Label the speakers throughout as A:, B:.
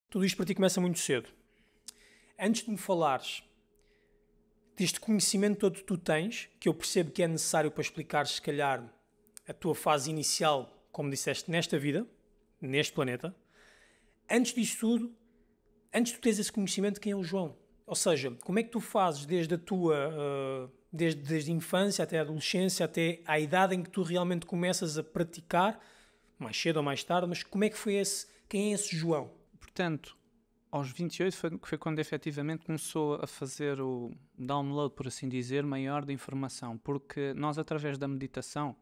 A: Tudo isto para ti começa muito cedo. Antes de me falares deste conhecimento todo que tu tens, que eu percebo que é necessário para explicar, se calhar, a tua fase inicial, como disseste, nesta vida, neste planeta, antes disso tudo, antes de tu teres esse conhecimento, quem é o João? Ou seja, como é que tu fazes desde a tua, desde a infância até a adolescência, até à idade em que tu realmente começas a praticar, mais cedo ou mais tarde, mas como é que foi quem é esse João?
B: Portanto, aos 28 foi quando efetivamente começou a fazer o download, por assim dizer, maior de informação, porque nós, através da meditação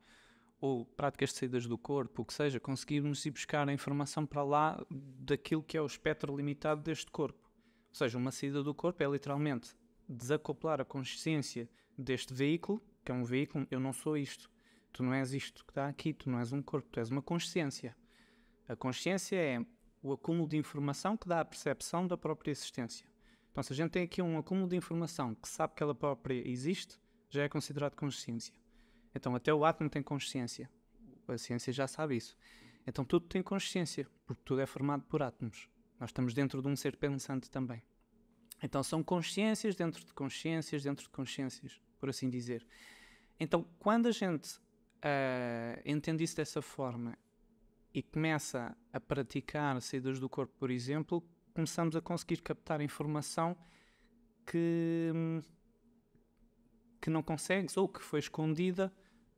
B: ou práticas de saídas do corpo, o que seja, conseguimos ir buscar a informação para lá daquilo que é o espectro limitado deste corpo. Ou seja, uma saída do corpo é literalmente desacoplar a consciência deste veículo, que é um veículo, eu não sou isto, tu não és isto que está aqui, tu não és um corpo, tu és uma consciência. A consciência é o acúmulo de informação que dá a percepção da própria existência. Então, se a gente tem aqui um acúmulo de informação que sabe que ela própria existe, já é considerado consciência. Então, até o átomo tem consciência. A ciência já sabe isso. Então, tudo tem consciência, porque tudo é formado por átomos. Nós estamos dentro de um ser pensante também. Então, são consciências dentro de consciências dentro de consciências, por assim dizer. Então, quando a gente entende isso dessa forma e começa a praticar saídas do corpo, por exemplo, começamos a conseguir captar informação que não consegues ou que foi escondida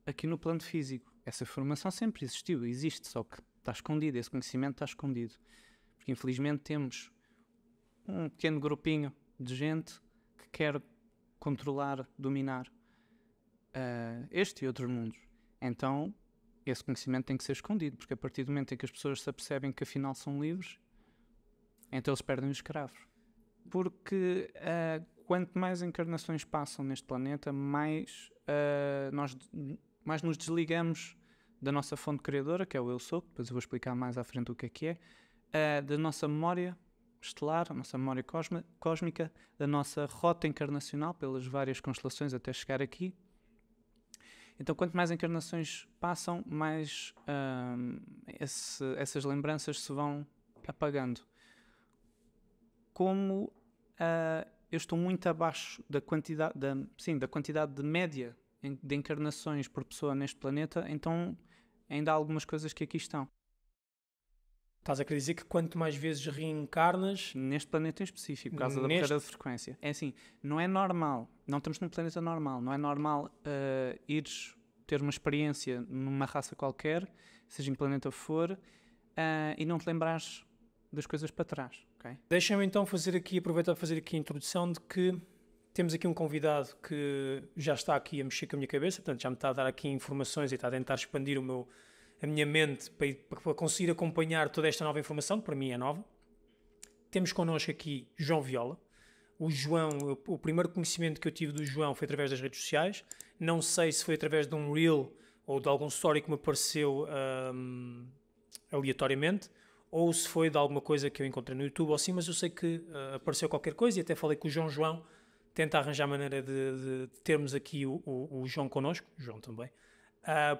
B: aqui no plano físico. Essa informação sempre existiu, existe, só que está escondida, esse conhecimento está escondido. Porque infelizmente temos um pequeno grupinho de gente que quer controlar, dominar este e outros mundos. Então, esse conhecimento tem que ser escondido, porque a partir do momento em que as pessoas se apercebem que afinal são livres, então eles perdem os escravos. Porque quanto mais encarnações passam neste planeta, mais nos desligamos da nossa fonte criadora, que é o Eu Sou, depois eu vou explicar mais à frente o que é, da nossa memória estelar, a nossa memória cósmica, da nossa rota encarnacional pelas várias constelações até chegar aqui. Então, quanto mais encarnações passam, mais essas lembranças se vão apagando. Como eu estou muito abaixo da quantidade de média de encarnações por pessoa neste planeta, então ainda há algumas coisas que aqui estão.
A: Estás a querer dizer que quanto mais vezes reencarnas...
B: Neste planeta em específico, por causa da barreira de frequência. É assim, não é normal, não estamos num planeta normal, não é normal ires ter uma experiência numa raça qualquer, seja em que planeta for, e não te lembrares das coisas para trás. Okay?
A: Deixa-me então aproveitar para fazer aqui a introdução de que temos aqui um convidado que já está aqui a mexer com a minha cabeça, portanto já me está a dar aqui informações e está a tentar expandir a minha mente para conseguir acompanhar toda esta nova informação, que para mim é nova. Temos connosco aqui João Viola. O João, o primeiro conhecimento que eu tive do João foi através das redes sociais. Não sei se foi através de um reel ou de algum story que me apareceu aleatoriamente, ou se foi de alguma coisa que eu encontrei no YouTube ou assim, mas eu sei que apareceu qualquer coisa e até falei com o João, tenta arranjar maneira de termos aqui o João connosco, o João também,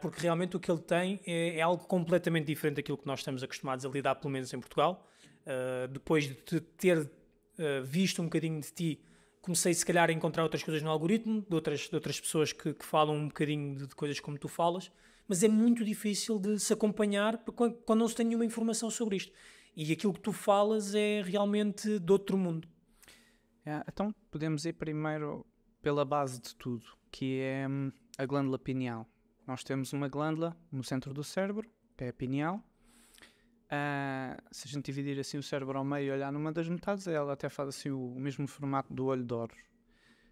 A: porque realmente o que ele tem é algo completamente diferente daquilo que nós estamos acostumados a lidar, pelo menos em Portugal. Depois de ter visto um bocadinho de ti, comecei se calhar a encontrar outras coisas no algoritmo, de outras pessoas que falam um bocadinho de coisas como tu falas, mas é muito difícil de se acompanhar quando não se tem nenhuma informação sobre isto. E aquilo que tu falas é realmente de outro mundo.
B: Então podemos ir primeiro pela base de tudo, que é a glândula pineal. Nós temos uma glândula no centro do cérebro, que é a pineal. Se a gente dividir assim o cérebro ao meio e olhar numa das metades, ela até faz assim o mesmo formato do olho de Horus.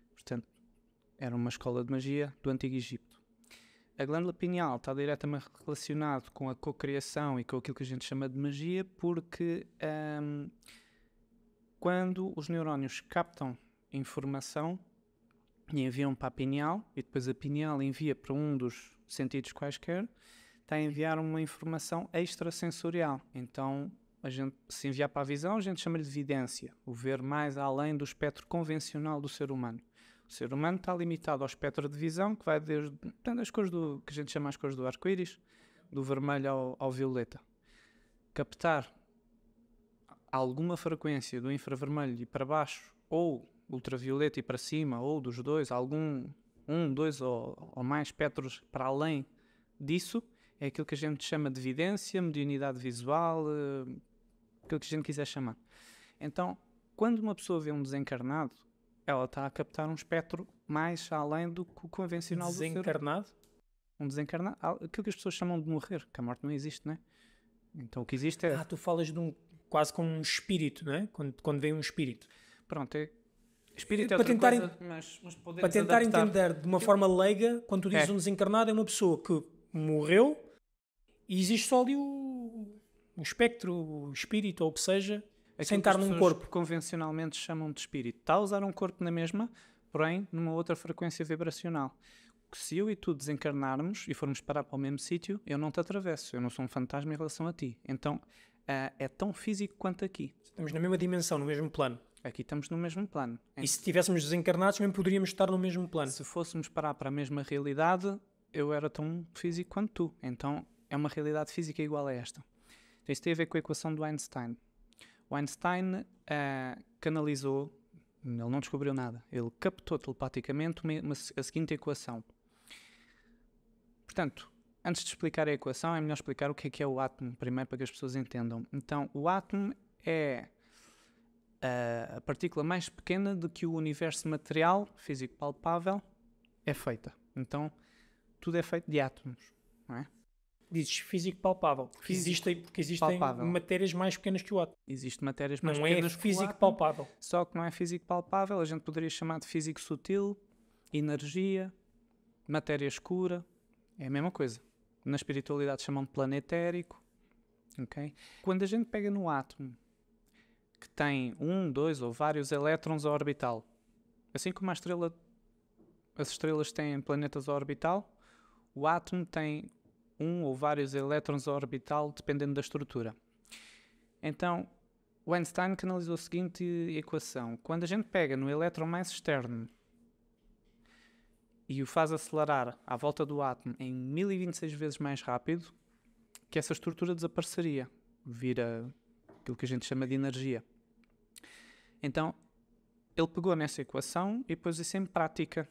B: Portanto, era uma escola de magia do Antigo Egito. A glândula pineal está diretamente relacionado com a cocriação e com aquilo que a gente chama de magia, porque quando os neurónios captam informação e enviam para a pineal, e depois a pineal envia para um dos sentidos quaisquer, está a enviar uma informação extrasensorial. Então, se enviar para a visão, a gente chama-lhe de vidência, o ver mais além do espectro convencional do ser humano. O ser humano está limitado ao espectro de visão, que vai desde as cores que a gente chama as cores do arco-íris, do vermelho ao violeta. Captar alguma frequência do infravermelho e para baixo, ou ultravioleta e para cima, ou dos dois, dois ou mais espectros para além disso, é aquilo que a gente chama de vidência, mediunidade visual, aquilo que a gente quiser chamar. Então, quando uma pessoa vê um desencarnado, ela está a captar um espectro mais além do que o convencional do ser.
A: Desencarnado?
B: Um desencarnado, aquilo que as pessoas chamam de morrer, que a morte não existe, não é? Então o que existe é...
A: tu falas de quase como um espírito, não é? Quando vem um espírito.
B: Pronto, espírito é
A: para
B: outra
A: tentar,
B: coisa, mas
A: para tentar entender de uma forma leiga, quando tu dizes um desencarnado, é uma pessoa que morreu e existe só ali o espectro, o espírito ou o que seja, sem estar num corpo.
B: Convencionalmente chamam de espírito. Está a usar um corpo na mesma, porém numa outra frequência vibracional. Se eu e tu desencarnarmos e formos parar para o mesmo sítio, eu não te atravesso, eu não sou um fantasma em relação a ti. Então é tão físico quanto aqui.
A: Estamos na mesma dimensão, no mesmo plano.
B: Aqui estamos no mesmo plano.
A: E se estivéssemos desencarnados, também poderíamos estar no mesmo plano.
B: Se fôssemos parar para a mesma realidade, eu era tão físico quanto tu. Então é uma realidade física igual a esta. Então isso tem a ver com a equação do Einstein. O Einstein canalizou, ele não descobriu nada, ele captou telepaticamente a seguinte equação. Portanto, antes de explicar a equação, é melhor explicar o que é o átomo, primeiro, para que as pessoas entendam. Então, o átomo é a partícula mais pequena de que o universo material, físico palpável, é feita. Então, tudo é feito de átomos, não é?
A: Dizes físico palpável, porque existem palpável. Matérias mais pequenas que o átomo.
B: Existem matérias mais
A: não
B: pequenas
A: é físico palpável.
B: Só que não é físico palpável, a gente poderia chamar de físico sutil, energia, matéria escura, é a mesma coisa. Na espiritualidade chamam de plano etérico. Okay? Quando a gente pega no átomo, que tem 1, 2 ou vários elétrons ao orbital, assim como as estrelas têm planetas ao orbital, o átomo tem 1 ou vários elétrons ao orbital, dependendo da estrutura. Então, o Einstein canalizou a seguinte equação. Quando a gente pega no elétron mais externo e o faz acelerar à volta do átomo em 1026 vezes mais rápido, que essa estrutura desapareceria, vira aquilo que a gente chama de energia. Então, ele pegou nessa equação e pôs isso em prática.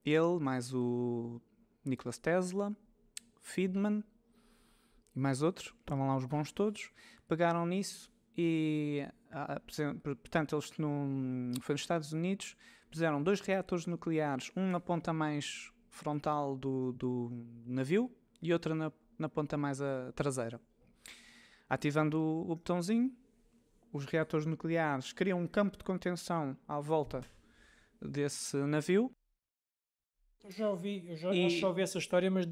B: Ele, mais o Nikola Tesla, Feynman e mais outros, estavam lá os bons todos, pegaram nisso e, portanto, eles foi nos Estados Unidos, puseram 2 reatores nucleares, um na ponta mais frontal do navio e outro na ponta mais traseira. Ativando o botãozinho, os reatores nucleares criam um campo de contenção à volta desse navio.
A: Eu já ouvi essa história, mas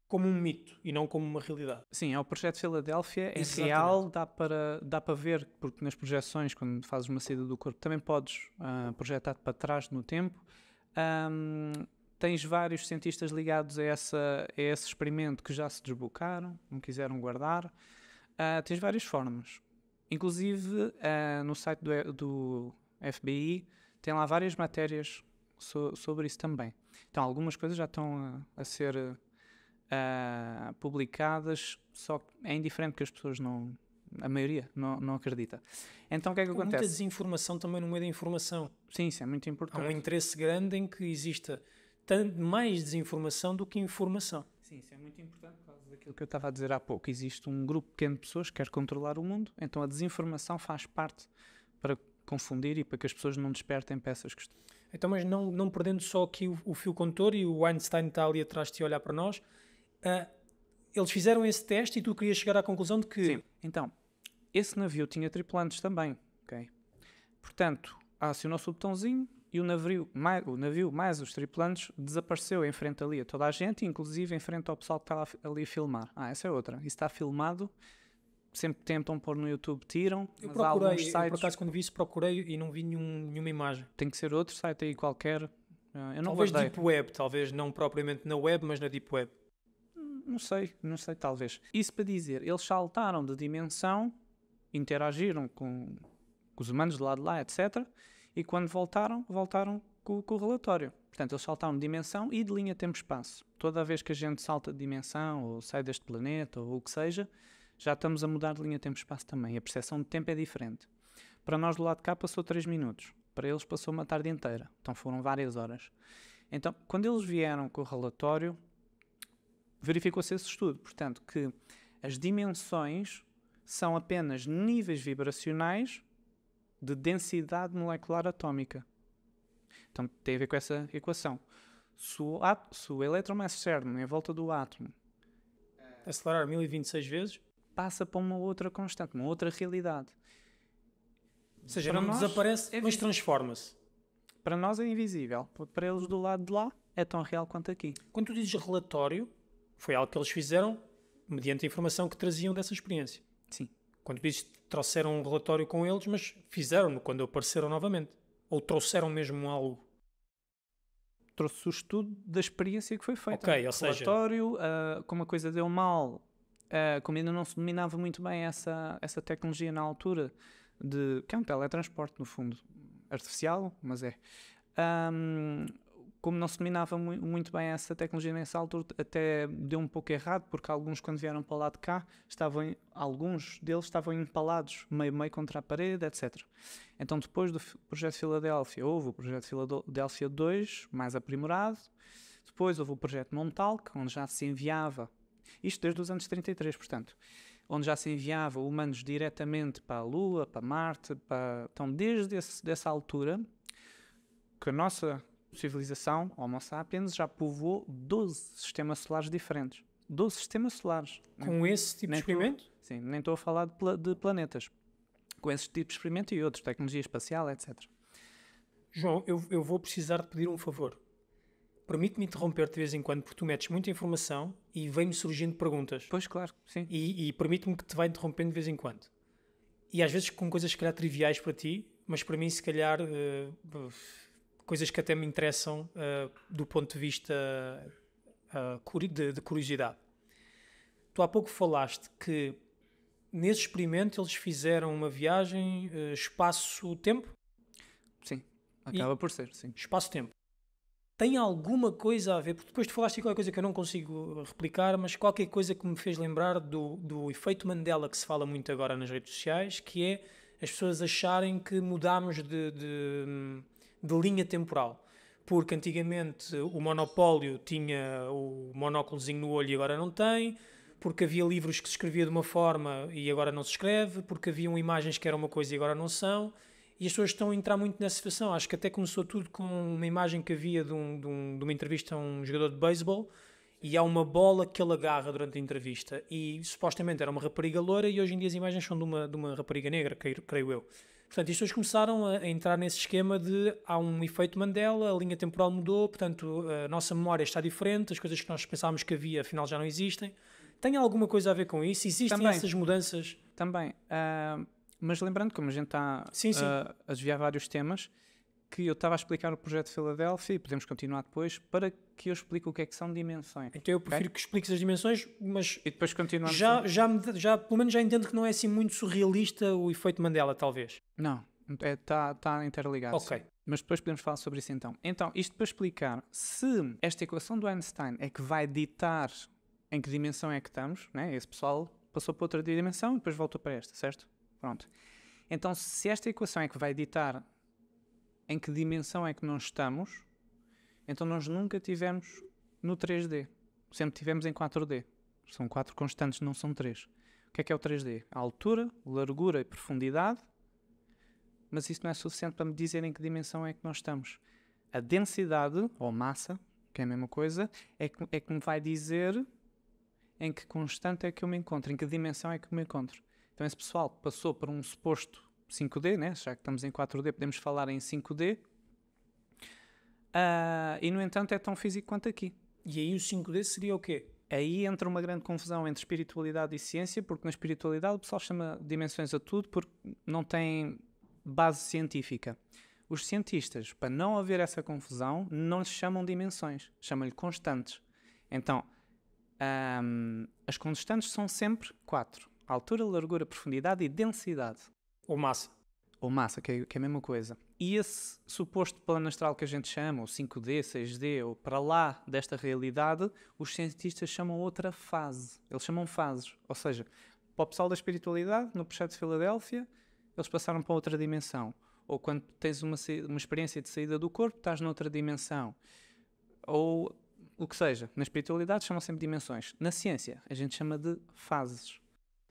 A: como um mito e não como uma realidade.
B: Sim, é o projeto Filadélfia, é real, dá para ver, porque nas projeções, quando fazes uma saída do corpo, também podes projetar para trás no tempo. Tens vários cientistas ligados a esse experimento que já se desbocaram, não quiseram guardar. Tens várias formas. Inclusive, no site do FBI, tem lá várias matérias sobre isso também. Então, algumas coisas já estão a ser publicadas, só que é indiferente que as pessoas a maioria não acredita. Então o que é que acontece?
A: Muita desinformação também no meio da informação.
B: Sim, isso é muito importante.
A: Há um interesse grande em que exista mais desinformação do que informação.
B: Sim, isso é muito importante por causa daquilo que eu estava a dizer há pouco. Existe um grupo pequeno de pessoas que quer controlar o mundo, então a desinformação faz parte para confundir e para que as pessoas não despertem para essas questões.
A: Então, mas não perdendo só aqui o fio condutor, e o Einstein está ali atrás de ti a olhar para nós, eles fizeram esse teste e tu querias chegar à conclusão de que...
B: Sim, então, esse navio tinha tripulantes também, ok? Portanto, acionou-se o botãozinho e o navio mais os tripulantes desapareceu em frente ali a toda a gente, inclusive em frente ao pessoal que estava ali a filmar. Essa é outra. Isso está filmado, sempre tentam pôr no YouTube, tiram,
A: mas há alguns sites... Eu, por acaso, quando vi isso, procurei e não vi nenhuma imagem.
B: Tem que ser outro site aí qualquer. Eu não
A: talvez Deep Web, talvez não propriamente na web, mas na Deep Web.
B: Não sei, talvez. Isso para dizer, eles saltaram de dimensão, interagiram com os humanos do lado de lá, etc. E quando voltaram com o relatório. Portanto, eles saltaram de dimensão e de linha tempo-espaço. Toda vez que a gente salta de dimensão, ou sai deste planeta, ou o que seja, já estamos a mudar de linha tempo-espaço também. A percepção de tempo é diferente. Para nós do lado de cá passou 3 minutos. Para eles passou uma tarde inteira. Então foram várias horas. Então, quando eles vieram com o relatório, verificou-se esse estudo. Portanto, que as dimensões são apenas níveis vibracionais de densidade molecular atómica. Então, tem a ver com essa equação. Se o elétron mais certo em volta do átomo
A: acelerar 1026 vezes,
B: passa para uma outra constante, uma outra realidade.
A: Ou seja,
B: Para
A: não
B: nós
A: desaparece,
B: é
A: mas transforma-se.
B: Para nós é invisível. Para eles do lado de lá é tão real quanto aqui.
A: Quando tu dizes relatório, foi algo que eles fizeram mediante a informação que traziam dessa experiência.
B: Sim.
A: Quando tu dizes que trouxeram um relatório com eles, mas fizeram-no quando apareceram novamente. Ou trouxeram mesmo algo.
B: Trouxe o estudo da experiência que foi feita.
A: Ok, ou seja...
B: Relatório, como a coisa deu mal, como ainda não se dominava muito bem essa tecnologia na altura, que é um teletransporte, no fundo, artificial, mas é. Como não se dominava muito bem essa tecnologia nessa altura, até deu um pouco errado, porque alguns, quando vieram para lá de cá, alguns deles estavam empalados meio contra a parede, etc. Então, depois do projeto Filadélfia, houve o projeto Filadélfia 2, mais aprimorado. Depois houve o projeto Montauk, onde já se enviava, isto desde os anos 33, portanto, onde já se enviava humanos diretamente para a Lua, para Marte, então desde dessa altura, que a nossa civilização, Homo sapiens, já povoou 12 sistemas solares diferentes. 12 sistemas solares.
A: Com esse tipo de experimento?
B: Sim, nem estou a falar de planetas. Com esse tipo de experimento e outros, tecnologia espacial, etc.
A: João, eu vou precisar de pedir um favor. Permite-me interromper-te de vez em quando, porque tu metes muita informação e vem-me surgindo perguntas.
B: Pois, claro, sim.
A: E permite-me que te vá interrompendo de vez em quando. E às vezes com coisas, se calhar, triviais para ti, mas para mim, se calhar, coisas que até me interessam do ponto de vista de curiosidade. Tu há pouco falaste que nesse experimento eles fizeram uma viagem espaço-tempo?
B: Sim, acaba por ser, sim.
A: Espaço-tempo. Tem alguma coisa a ver, porque depois tu falaste de qualquer coisa que eu não consigo replicar, mas qualquer coisa que me fez lembrar do efeito Mandela, que se fala muito agora nas redes sociais, que é as pessoas acharem que mudámos de linha temporal. Porque antigamente o monopólio tinha o monóculozinho no olho e agora não tem, porque havia livros que se escrevia de uma forma e agora não se escreve, porque haviam imagens que eram uma coisa e agora não são. E as pessoas estão a entrar muito nessa situação. Acho que até começou tudo com uma imagem que havia de uma entrevista a um jogador de beisebol e há uma bola que ele agarra durante a entrevista e supostamente era uma rapariga loira e hoje em dia as imagens são de uma rapariga negra, creio eu. Portanto, as pessoas começaram a entrar nesse esquema de há um efeito Mandela, a linha temporal mudou, portanto a nossa memória está diferente, as coisas que nós pensávamos que havia afinal já não existem. Tem alguma coisa a ver com isso? Existem
B: Também.
A: essas mudanças?
B: Também. Mas lembrando, como a gente está a desviar vários temas, que eu estava a explicar o projeto de Filadélfia, e podemos continuar depois, para que eu explique o que é que são dimensões.
A: Então eu prefiro que expliques as dimensões, mas
B: E depois continuamos.
A: já pelo menos já entendo que não é assim muito surrealista o efeito Mandela, talvez.
B: Não, está interligado.
A: Ok.
B: Sim. Mas depois podemos falar sobre isso então. Então, isto para explicar, se esta equação do Einstein é que vai ditar em que dimensão é que estamos, né? Esse pessoal passou para outra dimensão e depois voltou para esta, certo? Pronto. Então, se esta equação é que vai ditar em que dimensão é que nós estamos, então nós nunca tivemos no 3D. Sempre tivemos em 4D. São 4 constantes, não são 3. O que é o 3D? A altura, largura e profundidade, mas isso não é suficiente para me dizer em que dimensão é que nós estamos. A densidade, ou massa, que é a mesma coisa, é que me vai dizer em que constante é que eu me encontro, em que dimensão é que eu me encontro. Então esse pessoal passou por um suposto 5D, né? Já que estamos em 4D, podemos falar em 5D. E, no entanto, é tão físico quanto aqui.
A: E aí o 5D seria o quê?
B: Aí entra uma grande confusão entre espiritualidade e ciência, porque na espiritualidade o pessoal chama dimensões a tudo porque não tem base científica. Os cientistas, para não haver essa confusão, não lhes chamam dimensões, chamam-lhe constantes. Então, as constantes são sempre 4. Altura, largura, profundidade e densidade.
A: Ou massa.
B: Ou massa, que é a mesma coisa. E esse suposto plano astral que a gente chama, ou 5D, 6D, ou para lá desta realidade, os cientistas chamam outra fase. Eles chamam fases. Ou seja, Para o pessoal da espiritualidade, no projeto de Filadélfia, eles passaram para outra dimensão. Ou quando tens uma experiência de saída do corpo, estás noutra dimensão. Ou o que seja. Na espiritualidade chamam sempre dimensões. Na ciência, a gente chama de fases.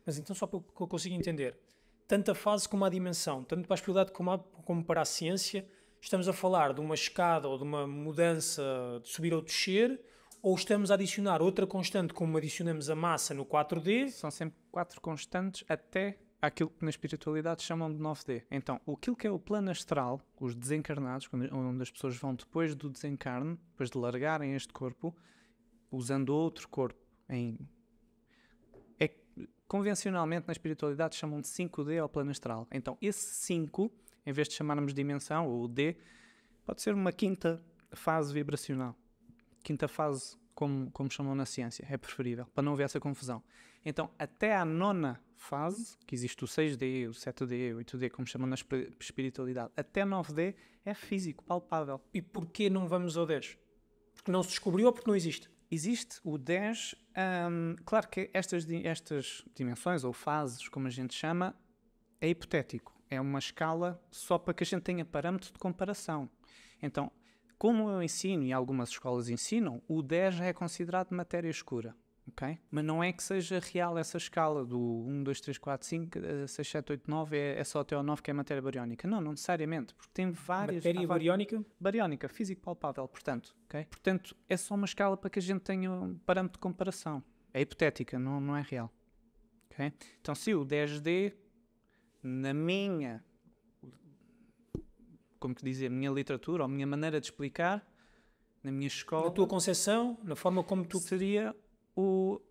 A: Mas então, só para que eu consiga entender, tanto a fase como a dimensão, tanto para a espiritualidade como para a ciência, estamos a falar de uma escada ou de uma mudança de subir ou descer, ou estamos a adicionar outra constante como adicionamos a massa no 4D?
B: São sempre 4 constantes até aquilo que na espiritualidade chamam de 9D. Então, aquilo que é o plano astral, os desencarnados, onde as pessoas vão depois do desencarne, depois de largarem este corpo, usando outro corpo. Convencionalmente, na espiritualidade, chamam de 5D ao plano astral. Então, esse 5, em vez de chamarmos dimensão, ou D, pode ser uma quinta fase vibracional. Quinta fase, como chamam na ciência, é preferível, para não haver essa confusão. Então, até à 9ª fase, que existe o 6D, o 7D, o 8D, como chamam na espiritualidade, até 9D é físico, palpável.
A: E porquê não vamos ao 10? Porque não se descobriu ou porque não existe?
B: Existe o 10, claro que estas dimensões, ou fases, como a gente chama, é hipotético. É uma escala só para que a gente tenha parâmetro de comparação. Então, como eu ensino e algumas escolas ensinam, o 10 já é considerado matéria escura. Okay? Mas não é que seja real essa escala do 1, 2, 3, 4, 5, 6, 7, 8, 9, é só até ao 9 que é matéria bariónica. Não necessariamente, porque tem várias...
A: Matéria bariónica?
B: Bariónica, físico palpável, portanto. Okay? Portanto, é só uma escala para que a gente tenha um parâmetro de comparação. É hipotética, não é real. Okay? Então, se o 10D, na minha... como que dizer, minha literatura, ou minha maneira de explicar, na minha escola...
A: Na tua concepção, na forma como tu...
B: Seria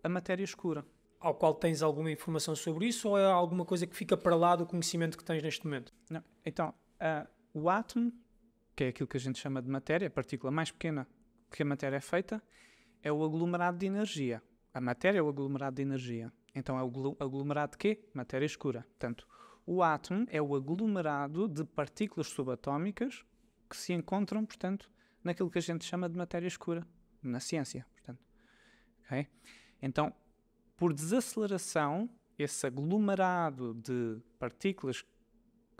B: a matéria escura.
A: Ao qual tens alguma informação sobre isso, ou é alguma coisa que fica para lá do conhecimento que tens neste momento?
B: Não. Então, o átomo, que é aquilo que a gente chama de matéria, a partícula mais pequena que a matéria é feita, é o aglomerado de energia. A matéria é o aglomerado de energia. Então, é o aglomerado de quê? Matéria escura. Portanto, o átomo é o aglomerado de partículas subatómicas que se encontram, portanto, naquilo que a gente chama de matéria escura, na ciência, portanto. Okay? Então, por desaceleração, esse aglomerado de partículas que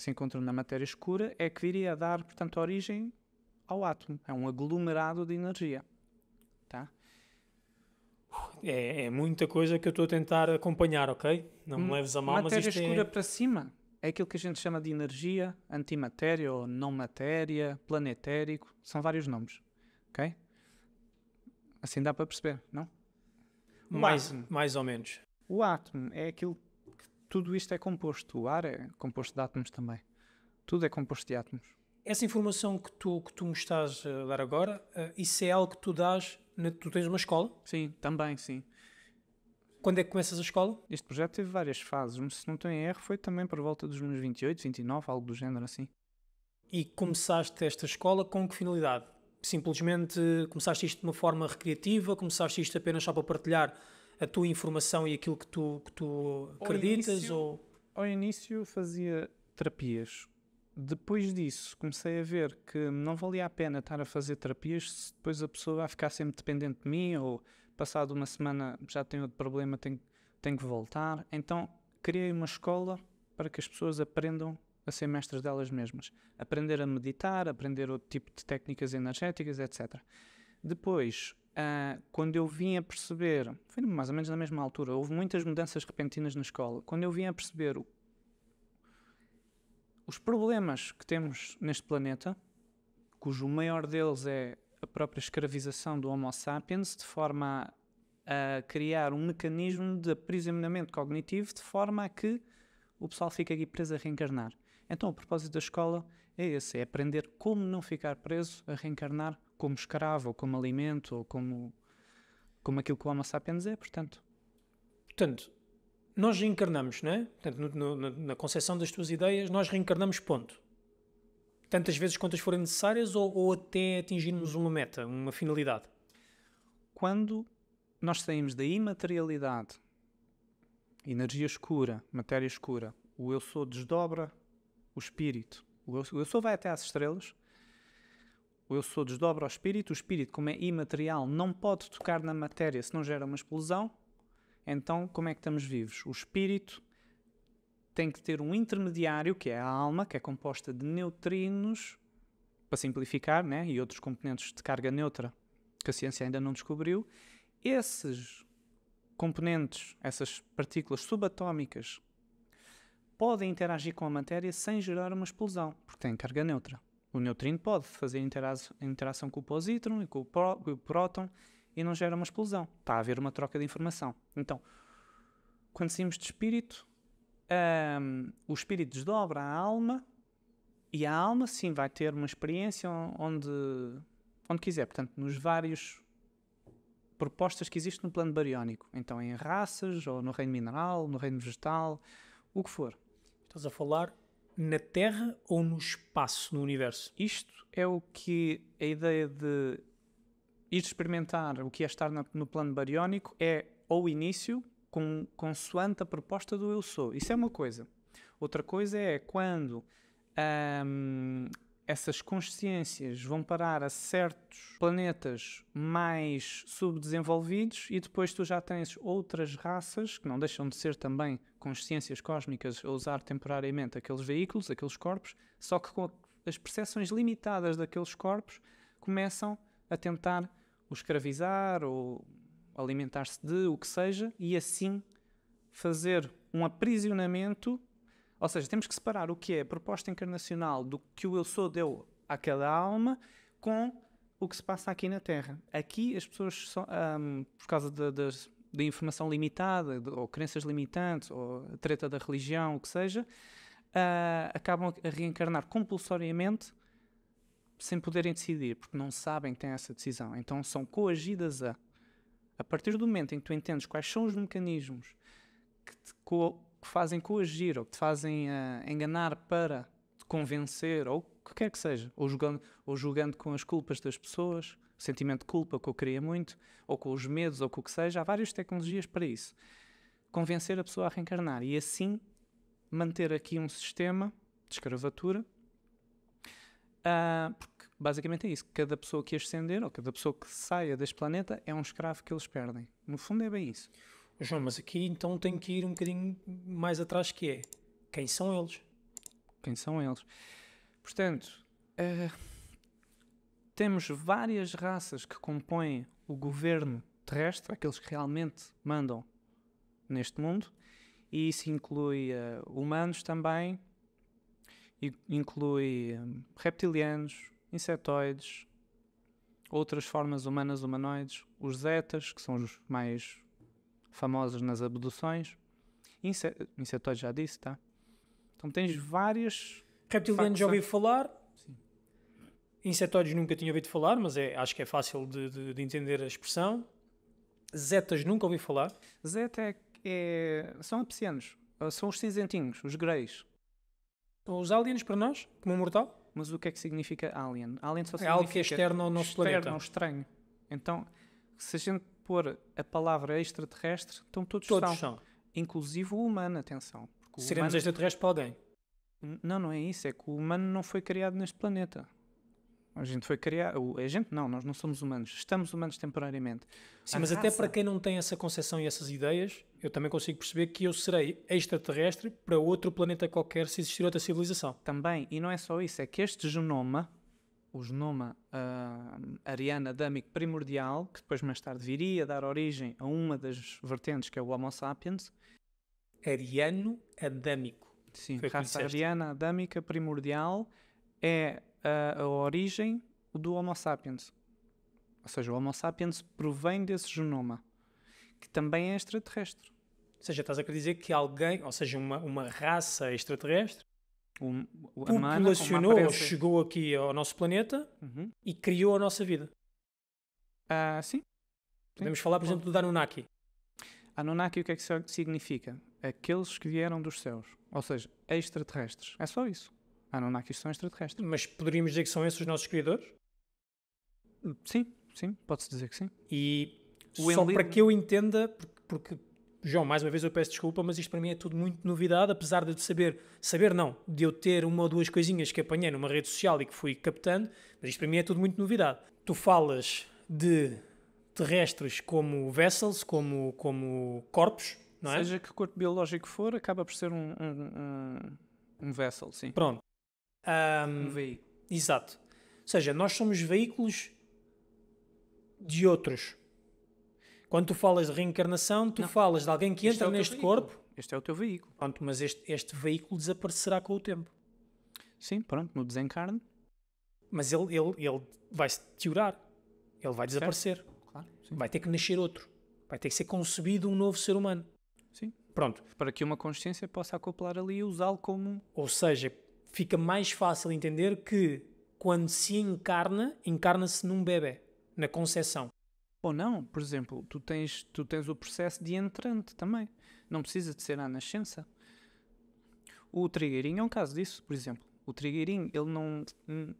B: se encontram na matéria escura é que viria a dar, portanto, origem ao átomo. É um aglomerado de energia. Tá?
A: É muita coisa que eu estou a tentar acompanhar, ok? Não me leves a mal, mas
B: matéria
A: isto
B: escura para cima é aquilo que a gente chama de energia, antimatéria ou não matéria, planetérico. São vários nomes. Ok? Assim dá para perceber, não?
A: Mais ou menos.
B: O átomo é aquilo que tudo isto é composto. O ar é composto de átomos também. Tudo é composto de átomos.
A: Essa informação que tu me estás a dar agora, isso é algo que tu dás, tu tens uma escola?
B: Sim, também, sim.
A: Quando é que começas a escola?
B: Este projeto teve várias fases, mas se não estou em erro foi também por volta dos meus 28, 29, algo do género assim.
A: E começaste esta escola com que finalidade? Simplesmente começaste isto de uma forma recreativa? Começaste isto apenas só para partilhar a tua informação e aquilo que tu acreditas?
B: Ao início fazia terapias. Depois disso comecei a ver que não valia a pena estar a fazer terapias se depois a pessoa vai ficar sempre dependente de mim ou passado uma semana já tem outro problema, tem que voltar. Então criei uma escola para que as pessoas aprendam a ser mestras delas mesmas. Aprender a meditar, aprender outro tipo de técnicas energéticas, etc. Depois, quando eu vim a perceber, foi mais ou menos na mesma altura, houve muitas mudanças repentinas na escola. Quando eu vim a perceber os problemas que temos neste planeta, cujo maior deles é a própria escravização do Homo sapiens, de forma a criar um mecanismo de aprisionamento cognitivo, de forma a que o pessoal fique aqui preso a reencarnar. Então, o propósito da escola é esse, é aprender como não ficar preso a reencarnar como escravo, ou como alimento, ou como aquilo que o Homo sapiens é, portanto.
A: Portanto, nós reencarnamos, não é? Portanto, na concepção das tuas ideias, nós reencarnamos, ponto. Tantas vezes quantas forem necessárias ou até atingirmos uma meta, uma finalidade?
B: Quando nós saímos da imaterialidade, energia escura, matéria escura, o eu sou desdobra o espírito. O eu sou vai até às estrelas, o eu sou desdobra o espírito, como é imaterial, não pode tocar na matéria se não gera uma explosão, Então, como é que estamos vivos? O espírito tem que ter um intermediário, que é a alma, que é composta de neutrinos, para simplificar, né? E outros componentes de carga neutra que a ciência ainda não descobriu. Esses componentes, essas partículas subatómicas, podem interagir com a matéria sem gerar uma explosão, porque têm carga neutra. O neutrino pode fazer interação com o posítron e com o próton e não gera uma explosão. Está a haver uma troca de informação. Então, quando saímos de espírito, o espírito desdobra a alma e a alma, sim, vai ter uma experiência onde quiser. Portanto, nos vários propostas que existem no plano bariónico. Então, em raças, ou no reino mineral, no reino vegetal, o que for.
A: Estás a falar na Terra ou no espaço, no universo?
B: Isto é o que a ideia de ir experimentar o que é estar no plano bariónico é ao início, consoante a proposta do eu sou. Isso é uma coisa. Outra coisa é quando essas consciências vão parar a certos planetas mais subdesenvolvidos e depois tu já tens outras raças que não deixam de ser também consciências cósmicas a usar temporariamente aqueles veículos, aqueles corpos, só que com as percepções limitadas daqueles corpos começam a tentar o escravizar ou alimentar-se de o que seja e assim fazer um aprisionamento. Ou seja, temos que separar o que é a proposta encarnacional do que o eu sou deu àquela alma com o que se passa aqui na Terra. Aqui as pessoas, por causa da informação limitada, ou crenças limitantes, ou a treta da religião, o que seja, acabam a reencarnar compulsoriamente sem poderem decidir, porque não sabem que têm essa decisão. Então são coagidas a partir do momento em que tu entendes quais são os mecanismos que te fazem coagir ou que te fazem enganar para te convencer, ou o que quer que seja, ou julgando com as culpas das pessoas, o sentimento de culpa que eu queria muito, ou com os medos, ou com o que seja. Há várias tecnologias para isso. Convencer a pessoa a reencarnar e assim manter aqui um sistema de escravatura, porque basicamente é isso. Cada pessoa que ascender, ou cada pessoa que saia deste planeta é um escravo que eles perdem. No fundo é bem isso.
A: João, mas aqui então tenho que ir um bocadinho mais atrás, que é, quem são eles?
B: Quem são eles? Portanto, temos várias raças que compõem o governo terrestre, aqueles que realmente mandam neste mundo, e isso inclui humanos também, inclui reptilianos, insetoides, outras formas humanas humanoides, os zetas, que são os mais famosos nas abduções, insetoides já disse, tá? Então tens várias...
A: Reptilianos já ouvi falar. Sim. Insetoides nunca tinha ouvido falar, mas acho que é fácil de entender a expressão. Zetas nunca ouvi falar.
B: Zeta são apicianos, são os cinzentinhos, os greys.
A: Os aliens para nós, como um mortal?
B: Mas o que é que significa alien? Alien só
A: significa algo que é externo ao nosso planeta.
B: Externo, estranho. Então, se a gente pôr a palavra extraterrestre, então todos são. Inclusive o humano, atenção.
A: Seremos extraterrestres para alguém?
B: Não é isso. É que o humano não foi criado neste planeta. A gente foi criado... A gente não, nós não somos humanos. Estamos humanos temporariamente.
A: Sim, mas até para quem não tem essa concepção e essas ideias, eu também consigo perceber que eu serei extraterrestre para outro planeta qualquer se existir outra civilização.
B: Também. E não é só isso. É que este genoma, o genoma ariano-adâmico primordial, que depois mais tarde viria a dar origem a uma das vertentes, que é o Homo sapiens.
A: Ariano-adâmico.
B: Sim, raça ariana adâmica primordial é a origem do Homo sapiens. Ou seja, o Homo sapiens provém desse genoma, que também é extraterrestre.
A: Ou seja, estás a querer dizer que alguém, ou seja, uma raça extraterrestre, populacionou, chegou aqui ao nosso planeta e criou a nossa vida.
B: Sim.
A: Podemos falar, por exemplo, do Anunnaki.
B: Anunnaki, o que é que significa? Aqueles que vieram dos céus. Ou seja, extraterrestres. É só isso. Anunnakis são extraterrestres.
A: Mas poderíamos dizer que são esses os nossos criadores?
B: Sim, pode-se dizer que sim.
A: E só para que eu entenda, porque, João, mais uma vez eu peço desculpa, mas isto para mim é tudo muito novidade, apesar de de eu ter uma ou duas coisinhas que apanhei numa rede social e que fui captando, mas isto para mim é tudo muito novidade. Tu falas de terrestres como vessels, como corpos, não é?
B: Seja que corpo biológico for, acaba por ser um vessel, sim.
A: Pronto.
B: Um veículo.
A: Exato. Ou seja, nós somos veículos de outros. Quando tu falas de reencarnação, tu falas de alguém que
B: Este
A: entra
B: é o teu
A: neste
B: veículo.
A: corpo.
B: Este é o teu veículo.
A: Pronto, mas este veículo desaparecerá com o tempo.
B: Sim, pronto, no desencarne.
A: Mas ele vai-se deteriorar. Ele vai desaparecer.
B: Claro, sim.
A: Vai ter que nascer outro. Vai ter que ser concebido um novo ser humano.
B: Sim.
A: Pronto.
B: Para que uma consciência possa acoplar ali e usá-lo como...
A: Ou seja, fica mais fácil entender que quando se encarna-se num bebé, na concepção.
B: Ou não, por exemplo, tu tens o processo de entrante também. Não precisa de ser à nascença. O trigueirinho é um caso disso, por exemplo. O trigueirinho, ele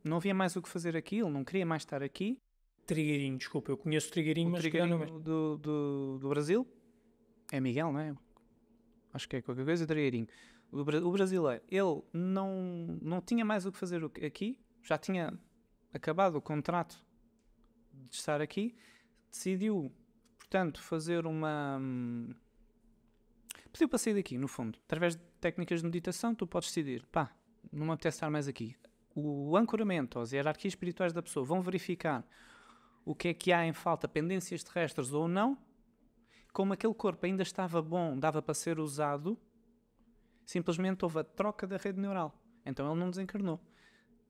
B: não havia mais o que fazer aqui, ele não queria mais estar aqui.
A: Trigueirinho, desculpa, eu conheço o Trigueirinho,
B: O
A: mas
B: trigueirinho do Brasil é Miguel, não é? Acho que é qualquer coisa, trigueirinho. O brasileiro, ele não tinha mais o que fazer aqui, já tinha acabado o contrato de estar aqui, decidiu, portanto, fazer pediu para sair daqui, no fundo. Através de técnicas de meditação, tu podes decidir, pá, não me apetece estar mais aqui. O ancoramento, as hierarquias espirituais da pessoa vão verificar o que é que há em falta, pendências terrestres ou não. Como aquele corpo ainda estava bom, dava para ser usado, simplesmente houve a troca da rede neural. Então ele não desencarnou.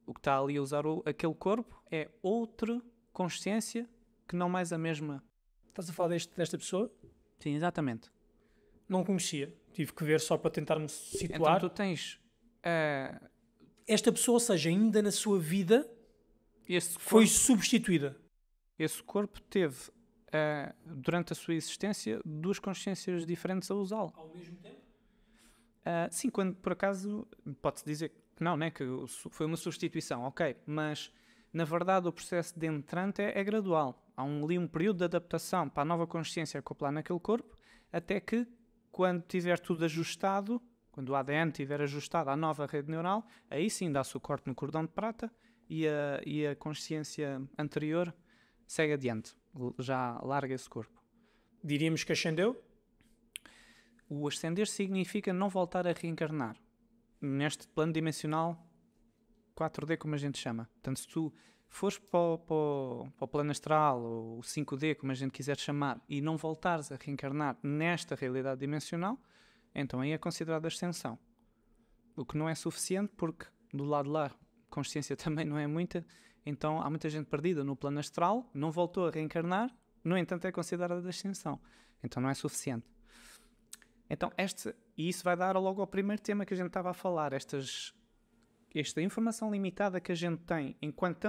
B: O que está ali a usar aquele corpo é outra consciência que não mais a mesma.
A: Estás a falar desta pessoa?
B: Sim, exatamente.
A: Não conhecia. Tive que ver só para tentar me situar.
B: Então tu tens...
A: Esta pessoa, ou seja, ainda na sua vida, foi substituída.
B: Esse corpo teve, durante a sua existência, duas consciências diferentes a usá-lo.
A: Ao mesmo tempo?
B: Sim, quando por acaso pode-se dizer que não, né, que foi uma substituição, ok, mas na verdade o processo de entrante é gradual. Há ali um período de adaptação para a nova consciência acoplar naquele corpo, até que quando tiver tudo ajustado, quando o ADN estiver ajustado à nova rede neural, aí sim dá-se o corte no cordão de prata e a consciência anterior segue adiante, já larga esse corpo.
A: Diríamos que ascendeu?
B: O ascender significa não voltar a reencarnar neste plano dimensional 4D, como a gente chama. Portanto, se tu fores para o plano astral ou 5D, como a gente quiser chamar, e não voltares a reencarnar nesta realidade dimensional, então aí é considerado ascensão. O que não é suficiente porque do lado de lá consciência também não é muita, então há muita gente perdida no plano astral, não voltou a reencarnar, no entanto é considerada ascensão. Então não é suficiente. Então e isso vai dar logo ao primeiro tema que a gente estava a falar, esta informação limitada que a gente tem enquanto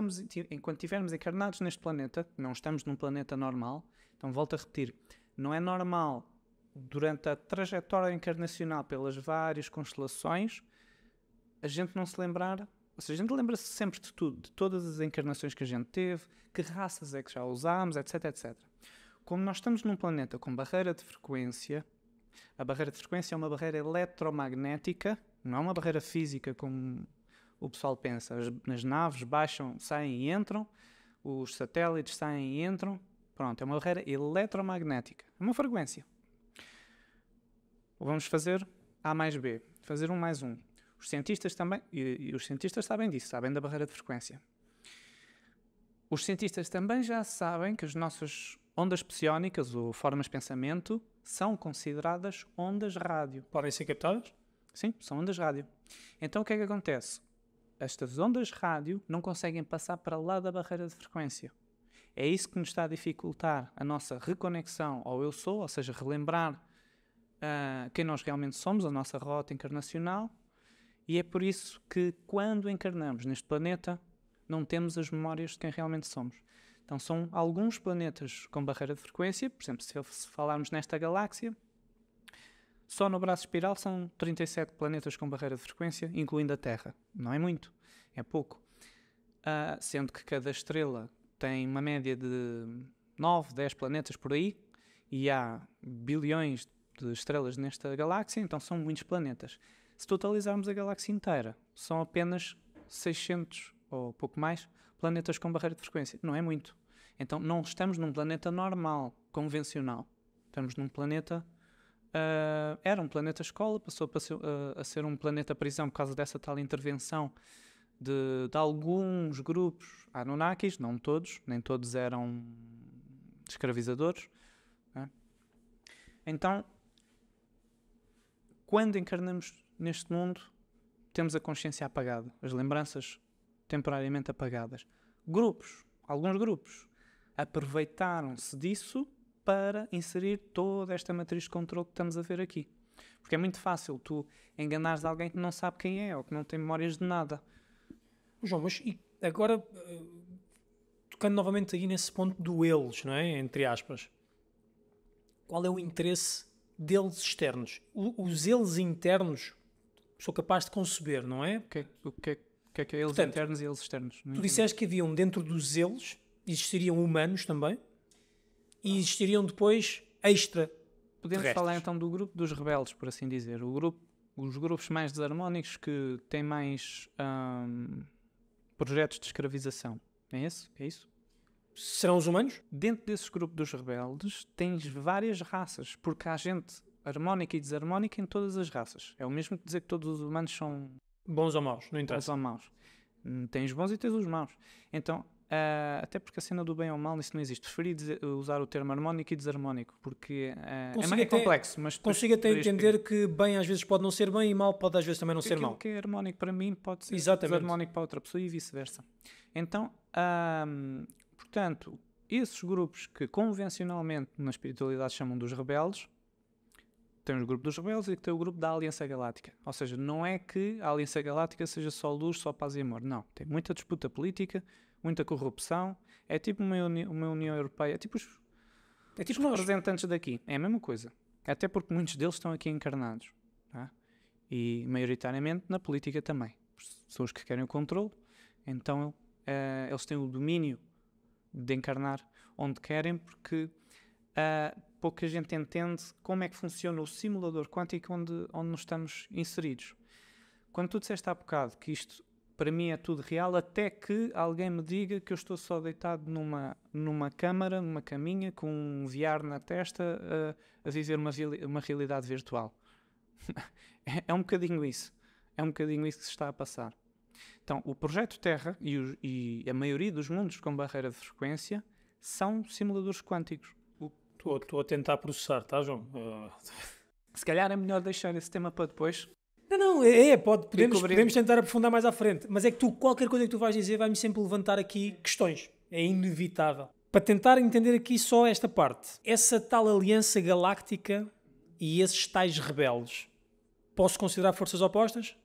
B: estivermos encarnados neste planeta, não estamos num planeta normal, então volto a repetir, não é normal durante a trajetória encarnacional pelas várias constelações a gente não se lembrar, ou seja, a gente lembra-se sempre de tudo, de todas as encarnações que a gente teve, que raças é que já usámos, etc, etc. Como nós estamos num planeta com barreira de frequência, a barreira de frequência é uma barreira eletromagnética, não é uma barreira física como o pessoal pensa. As naves baixam, saem e entram, os satélites saem e entram. Pronto, é uma barreira eletromagnética, é uma frequência. Vamos fazer A mais B, fazer 1 mais 1. Os cientistas também, e os cientistas sabem disso, sabem da barreira de frequência. Os cientistas também já sabem que as nossas ondas psiónicas ou formas de pensamento são consideradas ondas rádio.
A: Podem ser captadas?
B: Sim, são ondas rádio. Então o que é que acontece? Estas ondas rádio não conseguem passar para lá da barreira de frequência. É isso que nos está a dificultar a nossa reconexão ao eu sou, ou seja, relembrar quem nós realmente somos, a nossa rota encarnacional, e é por isso que quando encarnamos neste planeta não temos as memórias de quem realmente somos. Então são alguns planetas com barreira de frequência, por exemplo, se falarmos nesta galáxia, só no braço espiral são 37 planetas com barreira de frequência, incluindo a Terra. Não é muito, é pouco. Sendo que cada estrela tem uma média de 9, 10 planetas por aí, e há bilhões de estrelas nesta galáxia, então são muitos planetas. Se totalizarmos a galáxia inteira, são apenas 600 ou pouco mais planetas com barreira de frequência. Não é muito. Então não estamos num planeta normal, convencional. Estamos num planeta... era um planeta escola, passou a ser um planeta prisão por causa dessa tal intervenção de alguns grupos Anunnakis, não todos, nem todos eram escravizadores, né? Então, quando encarnamos neste mundo, temos a consciência apagada, as lembranças temporariamente apagadas. Alguns grupos, aproveitaram-se disso para inserir toda esta matriz de controle que estamos a ver aqui. Porque é muito fácil tu enganares alguém que não sabe quem é ou que não tem memórias de nada.
A: João, mas e agora, tocando novamente aí nesse ponto do eles, não é? Entre aspas. Qual é o interesse deles externos? Os eles internos sou capaz de conceber, não é?
B: O que é eles
A: Portanto,
B: internos e eles externos?
A: Tu disseste que haviam dentro dos eles, existiriam humanos também, e existiriam depois extra.
B: Podemos falar então do grupo dos rebeldes, por assim dizer. Os grupos mais desarmónicos que têm mais projetos de escravização. É isso?
A: Serão os humanos?
B: Dentro desse grupo dos rebeldes tens várias raças, porque há gente harmónica e desarmónica em todas as raças. É o mesmo que dizer que todos os humanos são
A: bons ou maus, não interessa.
B: Bons ou maus. Tens bons e tens os maus. Então, até porque a cena do bem ou mal, isso não existe. Preferi usar o termo harmónico e desarmónico, porque é mais complexo. Mas
A: consigo até entender que bem às vezes pode não ser bem e mal pode às vezes também não ser mal.
B: O que é harmónico para mim pode ser desarmónico para outra pessoa e vice-versa. Então, portanto, esses grupos que convencionalmente na espiritualidade chamam dos rebeldes, tem o grupo dos rebeldes e tem o grupo da Aliança Galáctica. Ou seja, não é que a Aliança Galáctica seja só luz, só paz e amor. Não. Tem muita disputa política, muita corrupção. É tipo uma União Europeia. É tipo os representantes daqui. É a mesma coisa. Até porque muitos deles estão aqui encarnados. Tá? E, maioritariamente, na política também. São os que querem o controle. Então, eles têm o domínio de encarnar onde querem, porque... pouca gente entende como é que funciona o simulador quântico onde nós estamos inseridos. Quando tu disseste há bocado que isto para mim é tudo real, até que alguém me diga que eu estou só deitado numa câmara, numa caminha, com um VR na testa, a viver uma realidade virtual. É um bocadinho isso. É um bocadinho isso que se está a passar. Então, o projeto Terra e a maioria dos mundos com barreira de frequência são simuladores quânticos.
A: Estou a tentar processar, tá, João?
B: Se calhar é melhor deixar esse tema para depois.
A: Não, podemos tentar aprofundar mais à frente. Mas é que qualquer coisa que tu vais dizer vai-me sempre levantar aqui questões. É inevitável. Para tentar entender aqui só esta parte. Essa tal aliança galáctica e esses tais rebeldes, posso considerar forças opostas?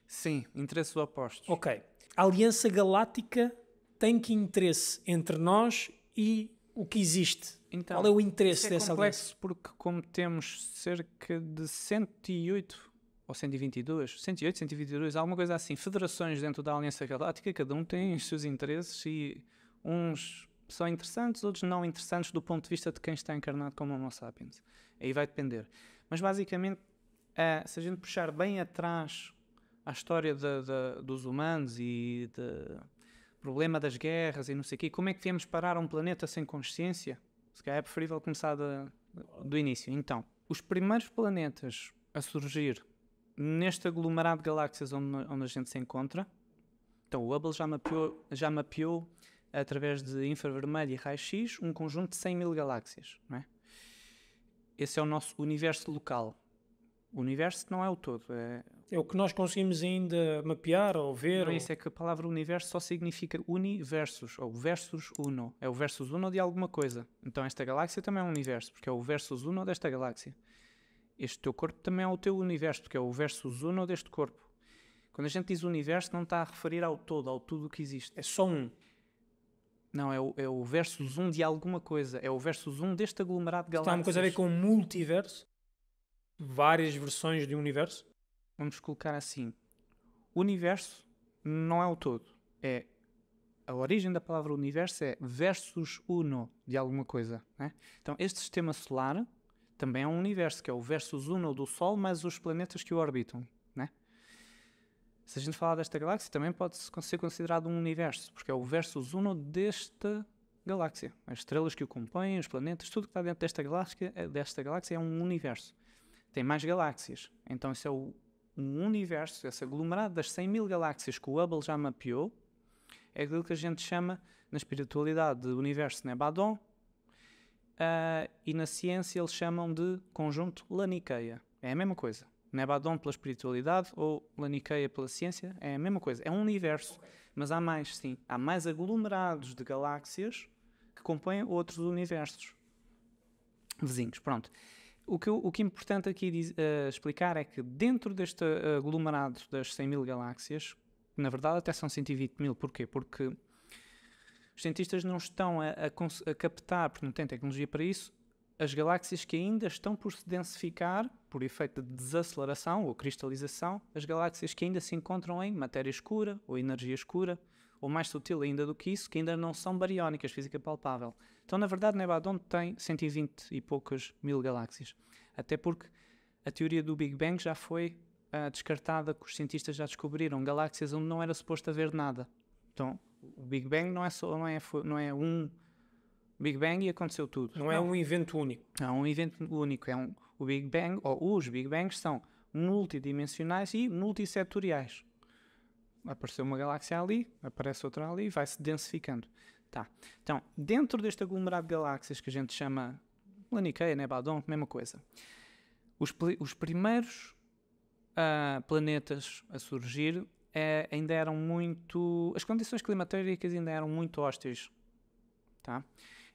B: Sim, interesses opostos.
A: Ok. A aliança galáctica tem que interesse entre nós e o que existe?
B: Então,
A: qual é o interesse dessa aliança?
B: É complexo porque como temos cerca de 108 ou 122, 108, 122, alguma coisa assim, federações dentro da Aliança Galáctica, cada um tem os seus interesses e uns são interessantes, outros não interessantes do ponto de vista de quem está encarnado como Homo sapiens. Aí vai depender. Mas basicamente, se a gente puxar bem atrás a história dos humanos e do problema das guerras e não sei o quê, como é que viemos parar a um planeta sem consciência? Se calhar é preferível começar do início. Então, os primeiros planetas a surgir neste aglomerado de galáxias onde a gente se encontra, então o Hubble já mapeou através de infravermelho e raio-x um conjunto de 100 mil galáxias. Não é? Esse é o nosso universo local. O universo não é o todo.
A: É o que nós conseguimos ainda mapear ou ver.
B: Não, isso é que a palavra universo só significa universos, ou versus uno. É o versus uno de alguma coisa. Então esta galáxia também é um universo, porque é o versus uno desta galáxia. Este teu corpo também é o teu universo, porque é o versus uno deste corpo. Quando a gente diz universo, não está a referir ao todo, ao tudo que existe.
A: É só um.
B: Não, é o versus um de alguma coisa. É o versus um deste aglomerado de galáxias.
A: Está uma coisa a ver com um multiverso? Várias versões de um universo?
B: Vamos colocar assim. O universo não é o todo. A origem da palavra universo é versus uno de alguma coisa. Né? Então, este sistema solar também é um universo, que é o versus uno do Sol mais os planetas que o orbitam. Né? Se a gente falar desta galáxia, também pode ser considerado um universo, porque é o versus uno deste galáxia. As estrelas que o compõem, os planetas, tudo que está dentro desta galáxia é um universo. Tem mais galáxias. Então isso é um universo, esse aglomerado das 100.000 galáxias que o Hubble já mapeou, é aquilo que a gente chama, na espiritualidade, de universo Nebadon, e na ciência eles chamam de conjunto Laniqueia. É a mesma coisa. Nebadon pela espiritualidade ou Laniqueia pela ciência é a mesma coisa. É um universo. Mas há mais, sim. Há mais aglomerados de galáxias que compõem outros universos vizinhos. Pronto. O que é importante aqui explicar é que dentro deste aglomerado das 100.000 galáxias, na verdade até são 120.000, porquê? Porque os cientistas não estão a captar, porque não têm tecnologia para isso, as galáxias que ainda estão por se densificar, por efeito de desaceleração ou cristalização, as galáxias que ainda se encontram em matéria escura ou energia escura, ou mais sutil ainda do que isso, que ainda não são bariónicas, física palpável. Então, na verdade, Nebadon tem 120 e poucas mil galáxias. Até porque a teoria do Big Bang já foi descartada, que os cientistas já descobriram galáxias onde não era suposto haver nada. Então, o Big Bang não é um Big Bang e aconteceu tudo.
A: Não é um evento único.
B: Não é um evento único. O Big Bang, ou os Big Bangs, são multidimensionais e multissetoriais. Apareceu uma galáxia ali, aparece outra ali, vai-se densificando. Tá. Então, dentro deste aglomerado de galáxias que a gente chama Laniqueia, Nebadon, mesma coisa. Os primeiros planetas a surgir ainda eram muito... As condições climatéricas ainda eram muito hósteis. Tá?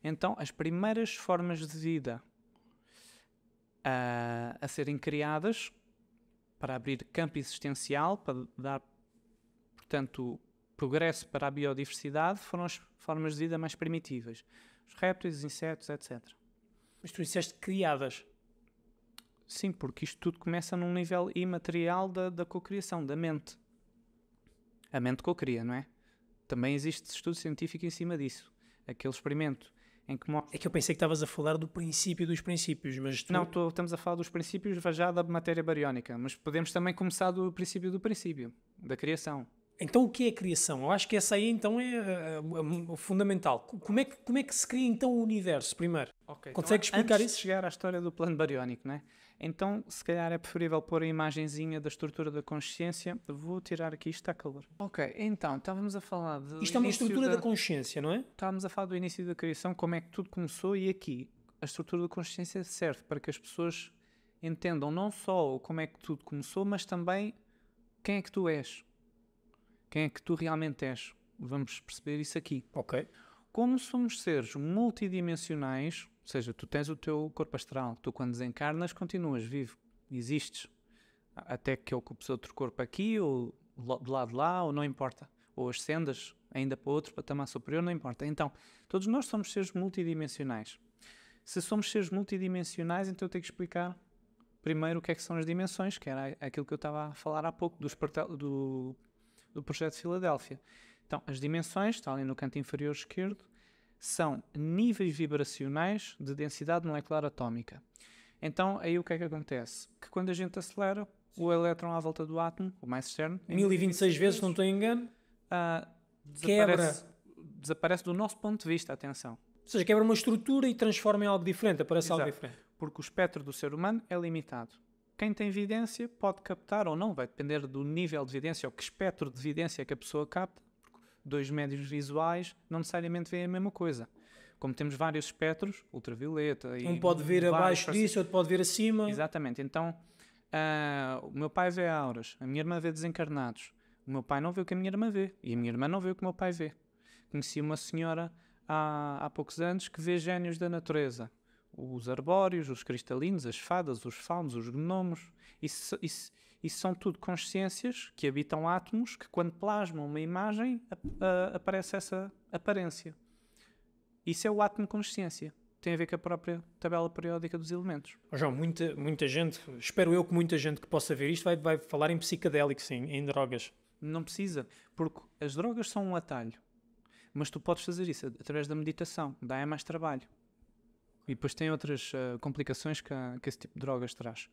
B: Então, as primeiras formas de vida a serem criadas para abrir campo existencial, para dar, portanto, progresso para a biodiversidade, foram as formas de vida mais primitivas. Os répteis, os insetos, etc.
A: Mas tu disseste criadas.
B: Sim, porque isto tudo começa num nível imaterial da cocriação, da mente. A mente cocria, não é? Também existe estudo científico em cima disso. Aquele experimento em que mostra...
A: É que eu pensei que estavas a falar do princípio dos princípios, mas tu...
B: Não, estamos a falar dos princípios já da matéria bariónica, mas podemos também começar do princípio, da criação.
A: Então o que é a criação? Eu acho que essa aí então é o fundamental. Como é que se cria então o universo, primeiro?
B: Okay,
A: Consegues
B: então,
A: explicar
B: antes
A: isso?
B: De chegar à história do plano bariónico, não é? Então, se calhar é preferível pôr a imagenzinha da estrutura da consciência. Vou tirar aqui, isto está calor. Ok, então, estávamos a falar de...
A: Isto é uma estrutura da consciência, não é?
B: Estávamos a falar do início da criação, como é que tudo começou, e aqui a estrutura da consciência serve para que as pessoas entendam não só como é que tudo começou, mas também quem é que tu és. Quem é que tu realmente és. Vamos perceber isso aqui.
A: Ok.
B: Como somos seres multidimensionais, ou seja, tu tens o teu corpo astral, tu quando desencarnas continuas vivo, existes, até que ocupes outro corpo aqui, ou do lado de lá, ou não importa, ou ascendas ainda para outro patamar superior, não importa. Então, todos nós somos seres multidimensionais. Se somos seres multidimensionais, então eu tenho que explicar primeiro o que é que são as dimensões, que era aquilo que eu estava a falar há pouco, do projeto de Filadélfia. Então, as dimensões, está ali no canto inferior esquerdo, são níveis vibracionais de densidade molecular atómica. Então, aí o que é que acontece? Que quando a gente acelera, o elétron à volta do átomo, o mais externo...
A: 1026 vezes, não estou em engano,
B: desaparece do nosso ponto de vista, atenção.
A: Ou seja, quebra uma estrutura e transforma em algo diferente, aparece
B: Exato.
A: Algo diferente.
B: Porque o espectro do ser humano é limitado. Quem tem evidência pode captar ou não, vai depender do nível de evidência ou que espectro de evidência que a pessoa capta. Dois médios visuais não necessariamente veem a mesma coisa. Como temos vários espectros, ultravioleta...
A: Um pode ver abaixo disso, outro pode ver acima.
B: Exatamente. Então, o meu pai vê auras, a minha irmã vê desencarnados. O meu pai não vê o que a minha irmã vê e a minha irmã não vê o que o meu pai vê. Conheci uma senhora há poucos anos que vê génios da natureza. Os arbóreos, os cristalinos, as fadas, os faunos, os gnomos. Isso são tudo consciências que habitam átomos que, quando plasmam uma imagem, aparece essa aparência. Isso é o átomo consciência. Tem a ver com a própria tabela periódica dos elementos.
A: João, muita gente, espero eu que muita gente que possa ver isto vai falar em psicadélicos, em drogas.
B: Não precisa, porque as drogas são um atalho. Mas tu podes fazer isso através da meditação. Dá mais trabalho. E depois tem outras complicações que esse tipo de drogas traz.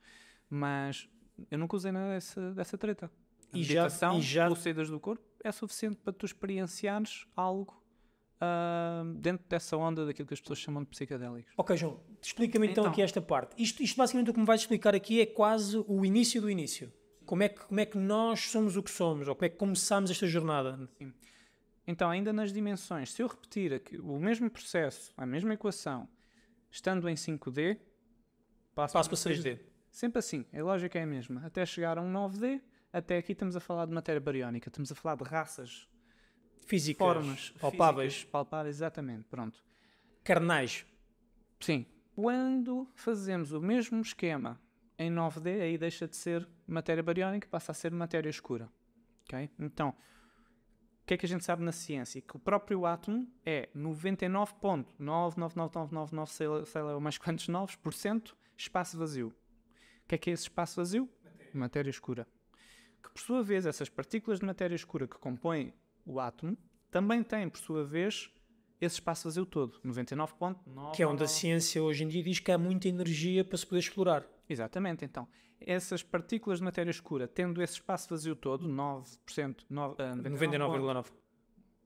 B: Mas eu nunca usei nada dessa treta. A meditação, pelas saídas do corpo, é suficiente para tu experienciares algo dentro dessa onda daquilo que as pessoas chamam de psicadélicos.
A: Ok, João, explica-me então aqui esta parte. Isto basicamente o que me vais explicar aqui é quase o início do início. Como é que nós somos o que somos, ou como é que começamos esta jornada?
B: Sim. Então, ainda nas dimensões, se eu repetir aqui o mesmo processo, a mesma equação, estando em 5D, passo
A: para 6D.
B: Sempre assim, a lógica é a mesma. Até chegar a um 9D, até aqui estamos a falar de matéria bariónica, estamos a falar de raças,
A: físicas,
B: formas
A: palpáveis.
B: Físicas, palpáveis, exatamente, pronto.
A: Carnais.
B: Sim. Quando fazemos o mesmo esquema em 9D, aí deixa de ser matéria bariónica, passa a ser matéria escura. Okay? Então, o que é que a gente sabe na ciência? Que o próprio átomo é 99,99999, sei lá mais quantos 9% espaço vazio. O que é esse espaço vazio? Matéria escura. Que, por sua vez, essas partículas de matéria escura que compõem o átomo também têm, por sua vez, esse espaço vazio todo. 99,9.
A: Que é onde a ciência hoje em dia diz que há muita energia para se poder explorar.
B: Exatamente. Então, essas partículas de matéria escura, tendo esse espaço vazio todo, 9%,
A: 99,9%.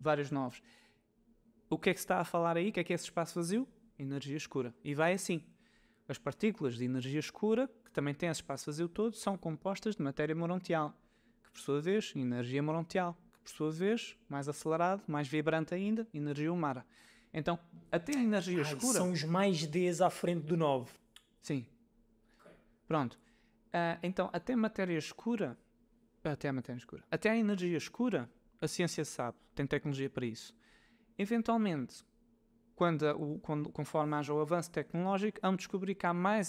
B: Vários novos. O que é que se está a falar aí? O que é esse espaço vazio? Energia escura. E vai assim. As partículas de energia escura, que também têm esse espaço vazio todo, são compostas de matéria morontial, que por sua vez, energia morontial, que por sua vez, mais acelerado, mais vibrante ainda, energia humana. Então, até a energia escura...
A: São os mais Ds à frente do 9.
B: Sim. Pronto. Então, até a matéria escura, até a energia escura, a ciência sabe, tem tecnologia para isso. Eventualmente, conforme haja o avanço tecnológico, vamos descobrir que há mais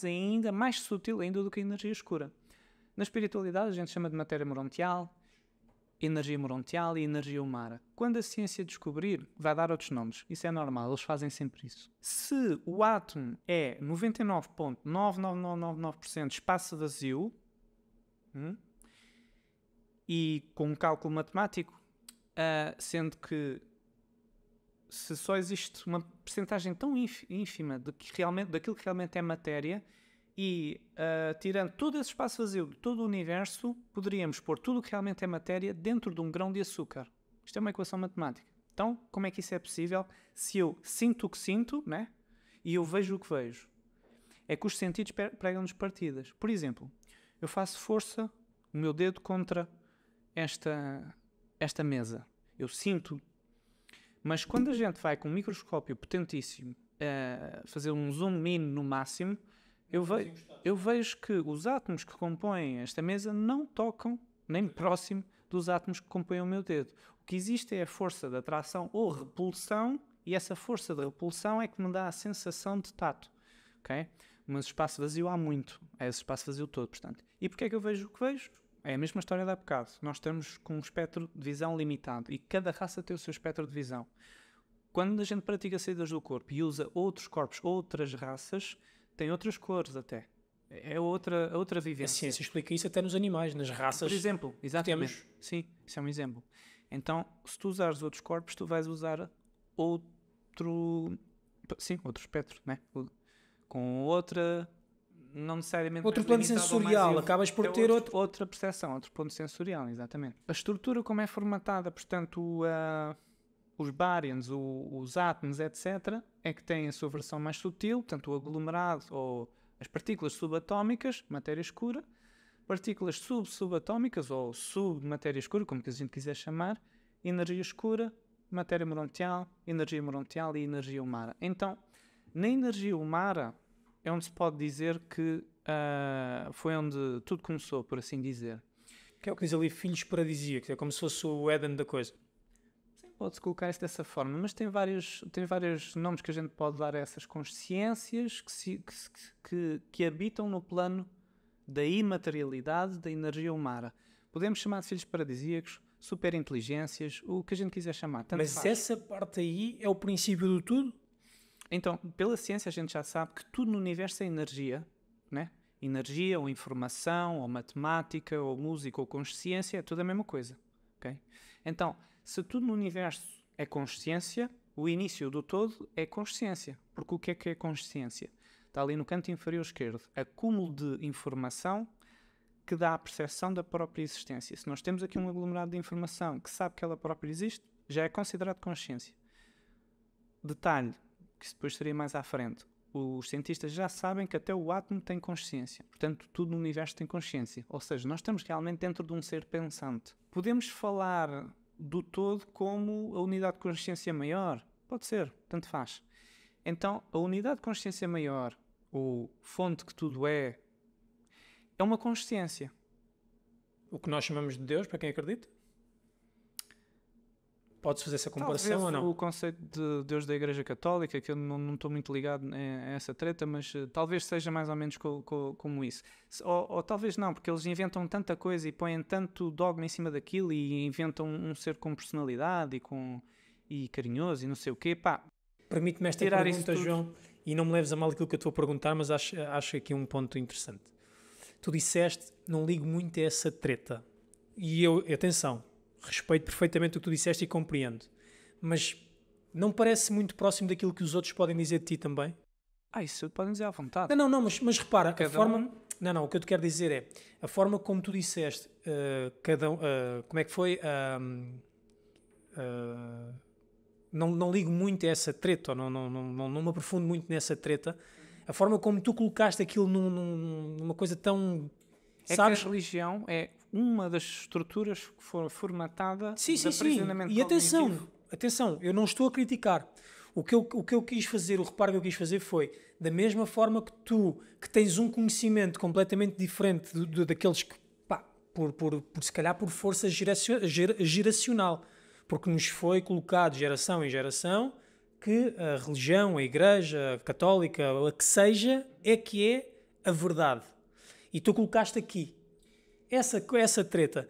B: sutil ainda do que a energia escura. Na espiritualidade, a gente chama de matéria morontial, energia morontial e energia humana. Quando a ciência descobrir, vai dar outros nomes. Isso é normal, eles fazem sempre isso. Se o átomo é 99,99999% espaço vazio, e com um cálculo matemático, sendo que se só existe uma percentagem tão ínfima daquilo que realmente é matéria, e tirando todo esse espaço vazio de todo o universo, poderíamos pôr tudo o que realmente é matéria dentro de um grão de açúcar. Isto é uma equação matemática. Então, como é que isso é possível se eu sinto o que sinto, né? E eu vejo o que vejo? É que os sentidos pregam-nos partidas. Por exemplo, eu faço força, o meu dedo contra esta mesa. Eu sinto. Mas quando a gente vai com um microscópio potentíssimo fazer um zoom in no máximo, eu vejo que os átomos que compõem esta mesa não tocam nem próximo dos átomos que compõem o meu dedo. O que existe é a força de atração ou repulsão, e essa força de repulsão é que me dá a sensação de tato. Okay? Mas espaço vazio há muito. É esse espaço vazio todo, portanto. E porquê é que eu vejo o que vejo? É a mesma história de há bocado. Nós estamos com um espectro de visão limitado e cada raça tem o seu espectro de visão. Quando a gente pratica saídas do corpo e usa outros corpos, outras raças, tem outras cores até. É outra vivência.
A: A ciência explica isso até nos animais, nas raças.
B: Por exemplo, exatamente. Sim, isso é um exemplo. Então, se tu usares outros corpos, tu vais usar outro espectro, né? Com outra... não necessariamente
A: outro plano sensorial, acabas por ter
B: outra percepção, outro ponto sensorial, exatamente. A estrutura como é formatada, portanto, os baryons, os átomos, etc., é que têm a sua versão mais sutil, portanto, o aglomerado ou as partículas subatómicas, matéria escura, partículas subatómicas ou submatéria escura, como que a gente quiser chamar, energia escura, matéria morontial e energia humana. Então, na energia humana é onde se pode dizer que foi onde tudo começou, por assim dizer.
A: Que é o que diz ali, filhos paradisíacos, é como se fosse o Éden da coisa.
B: Sim, pode-se colocar isso dessa forma, mas tem vários nomes que a gente pode dar a essas consciências que habitam no plano da imaterialidade da energia humana. Podemos chamar de filhos paradisíacos, superinteligências, o que a gente quiser chamar.
A: Mas essa parte aí é o princípio do tudo?
B: Então, pela ciência a gente já sabe que tudo no universo é energia, né? Energia, ou informação, ou matemática, ou música, ou consciência, é tudo a mesma coisa, ok? Então, se tudo no universo é consciência, o início do todo é consciência. Porque o que é consciência? Está ali no canto inferior esquerdo. Acúmulo de informação que dá a percepção da própria existência. Se nós temos aqui um aglomerado de informação que sabe que ela própria existe, já é considerado consciência. detalhe, que isso depois seria mais à frente. Os cientistas já sabem que até o átomo tem consciência. Portanto, tudo no universo tem consciência. Ou seja, nós estamos realmente dentro de um ser pensante. Podemos falar do todo como a unidade de consciência maior? Pode ser, tanto faz. Então, a unidade de consciência maior, ou fonte que tudo é uma consciência.
A: O que nós chamamos de Deus, para quem acredita? Podes fazer essa comparação
B: Talvez
A: ou não?
B: o conceito de Deus da Igreja Católica, que eu não estou muito ligado a essa treta, mas talvez seja mais ou menos como isso. Ou talvez não, porque eles inventam tanta coisa e põem tanto dogma em cima daquilo e inventam um ser com personalidade e carinhoso e não sei o quê. Pá,
A: permite-me esta pergunta, João, e não me leves a mal aquilo que eu estou a perguntar, mas acho aqui um ponto interessante. Tu disseste, não ligo muito a essa treta. E eu, atenção, respeito perfeitamente o que tu disseste e compreendo. Mas não parece muito próximo daquilo que os outros podem dizer de ti também?
B: Isso podem dizer à vontade.
A: Não, mas repara,
B: Cada
A: a forma...
B: um...
A: Não, o que eu te quero dizer é, a forma como tu disseste, como é que foi... não ligo muito a essa treta, ou não me aprofundo muito nessa treta. A forma como tu colocaste aquilo numa coisa tão...
B: É sabes? Que a religião é uma das estruturas que foi formatada de aprisionamento
A: cognitivo. E atenção, eu não estou a criticar. O que eu quis fazer, o reparo que eu quis fazer foi, da mesma forma que tu, que tens um conhecimento completamente diferente daqueles que, pá, se calhar por força geracional, porque nos foi colocado geração em geração que a religião, a igreja católica, a que seja, é que é a verdade. E tu colocaste aqui essa treta.